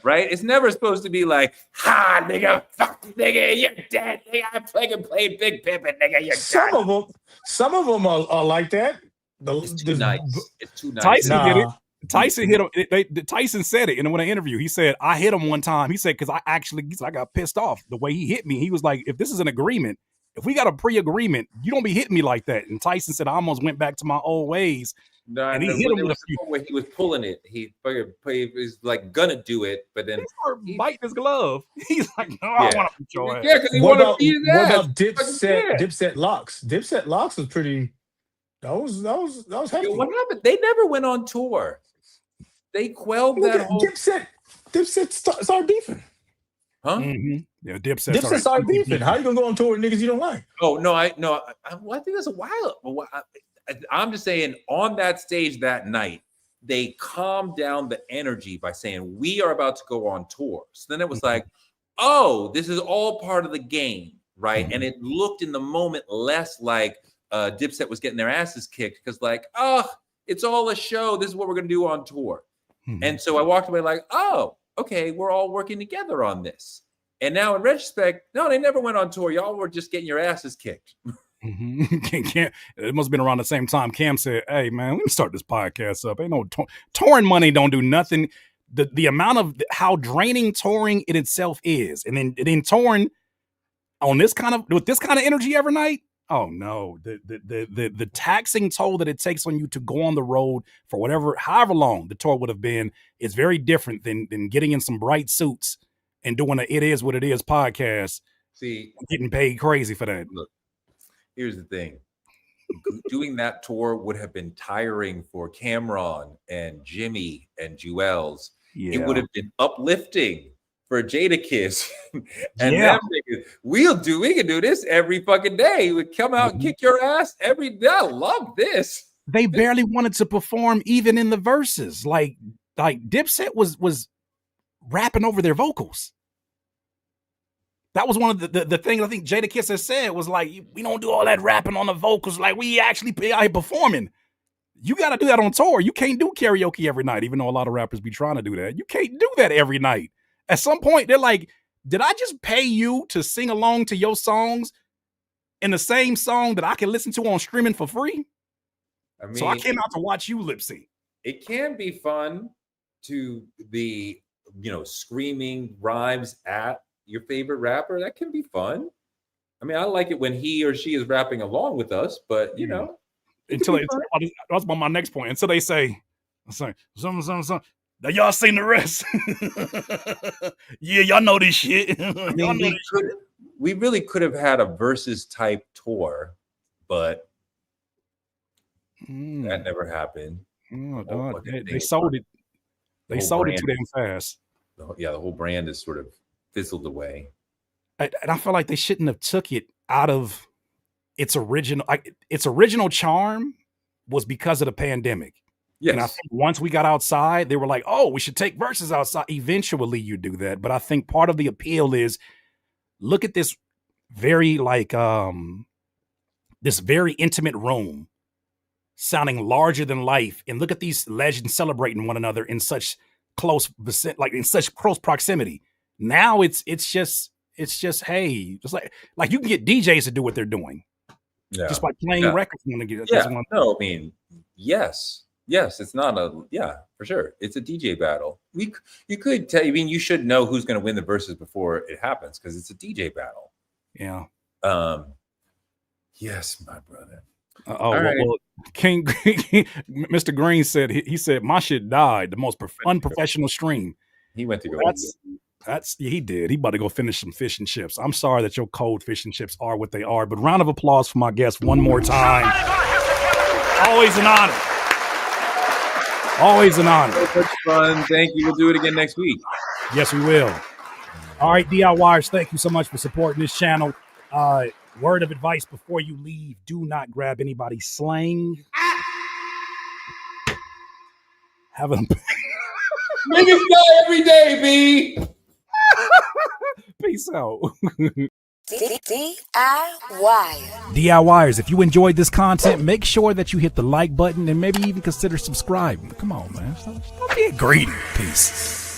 Right? It's never supposed to be like, ha, nigga, fuck, nigga, you're dead. Nigga, I played Big Pimpin', nigga, you're dead. Some of them are like that. It's too nice. It's too nice. Tyson did it. Tyson hit him. Tyson said it in an interview. He said, I hit him one time. He said, because I got pissed off the way he hit me. He was like, if this is an agreement, if we got a pre-agreement, you don't be hitting me like that. And Tyson said, I almost went back to my old ways. And he hit him with a few. Where he was pulling it. He was like gonna do it, but then he biting his glove. He's like, no, I want to beat your ass. Yeah, because he wanted to beat his ass. What about Dipset Locks? Dipset Locks was pretty. That was hefty. What happened? They never went on tour. They quelled that whole Dipset started beefing. Huh? Mm-hmm. Yeah, Dipset started beefing. How you gonna go on tour with niggas you don't like? Oh no, I think that's a while. I'm just saying, on that stage that night, they calmed down the energy by saying, we are about to go on tour. So then it was like, oh, this is all part of the game, right? And it looked in the moment less like Dipset was getting their asses kicked because like, oh, it's all a show. This is what we're going to do on tour. And so I walked away like, oh, okay, we're all working together on this. And now in retrospect, no, they never went on tour. Y'all were just getting your asses kicked. It must have been around the same time Cam said, hey man, let me start this podcast up. Ain't no touring money don't do nothing. The amount of how draining touring in itself is, and then touring on with this kind of energy every night. Oh no, the taxing toll that it takes on you to go on the road for however long the tour would have been is very different than getting in some bright suits and doing a It Is What It Is podcast, See, getting paid crazy for that. look, here's the thing. Doing that tour would have been tiring for Cameron and Jimmy and Jewels. Yeah. It would have been uplifting for Jadakiss and Yeah. them niggas. We can do this every fucking day. We come out and kick your ass every day. I love this. They barely wanted to perform even in the verses. Like Dipset was rapping over their vocals. That was one of the things I think Jadakiss has said was like, we don't do all that rapping on the vocals. Like, we actually be out here performing. You got to do that on tour. You can't do karaoke every night, even though a lot of rappers be trying to do that. You can't do that every night. At some point, they're like, did I just pay you to sing along to your songs in the same song that I can listen to on streaming for free? I mean, So I came out to watch you lip sync. It can be fun to be, screaming rhymes at your favorite rapper. That can be fun. I mean, I like it when he or she is rapping along with us, but until that's my next point. Until they say, something. Now y'all seen the rest. Yeah, y'all know this shit. I mean, we really could have had a versus type tour, but that never happened. They sold it. They sold it too damn fast. The whole brand is sort of fizzled away. And I feel like they shouldn't have took it out of its original charm was because of the pandemic. Yes. And I think once we got outside, they were like, oh, we should take verses outside. Eventually you do that. But I think part of the appeal is look at this very this very intimate room sounding larger than life. And look at these legends celebrating one another in such close proximity. Now it's just hey, just like you can get DJs to do what they're doing. Yeah. Just by playing records. No, I mean, yes, it's not for sure. It's a DJ battle. You could tell, I mean, you should know who's going to win the verses before it happens because it's a DJ battle. Yeah. Yes, my brother. Well, King Mr. Green said he said my shit died. The most unprofessional stream. He went to go. He did. He about to go finish some fish and chips. I'm sorry that your cold fish and chips are what they are, but round of applause for my guest one more time. Always an honor. Always an honor. So much fun. Thank you. We'll do it again next week. Yes, we will. All right, DIYers, thank you so much for supporting this channel. Word of advice before you leave, do not grab anybody's slang. Have them. Niggas die every day, B. Peace out. DIYers, if you enjoyed this content, make sure that you hit the like button and maybe even consider subscribing. Come on, man. Stop being greedy. Peace.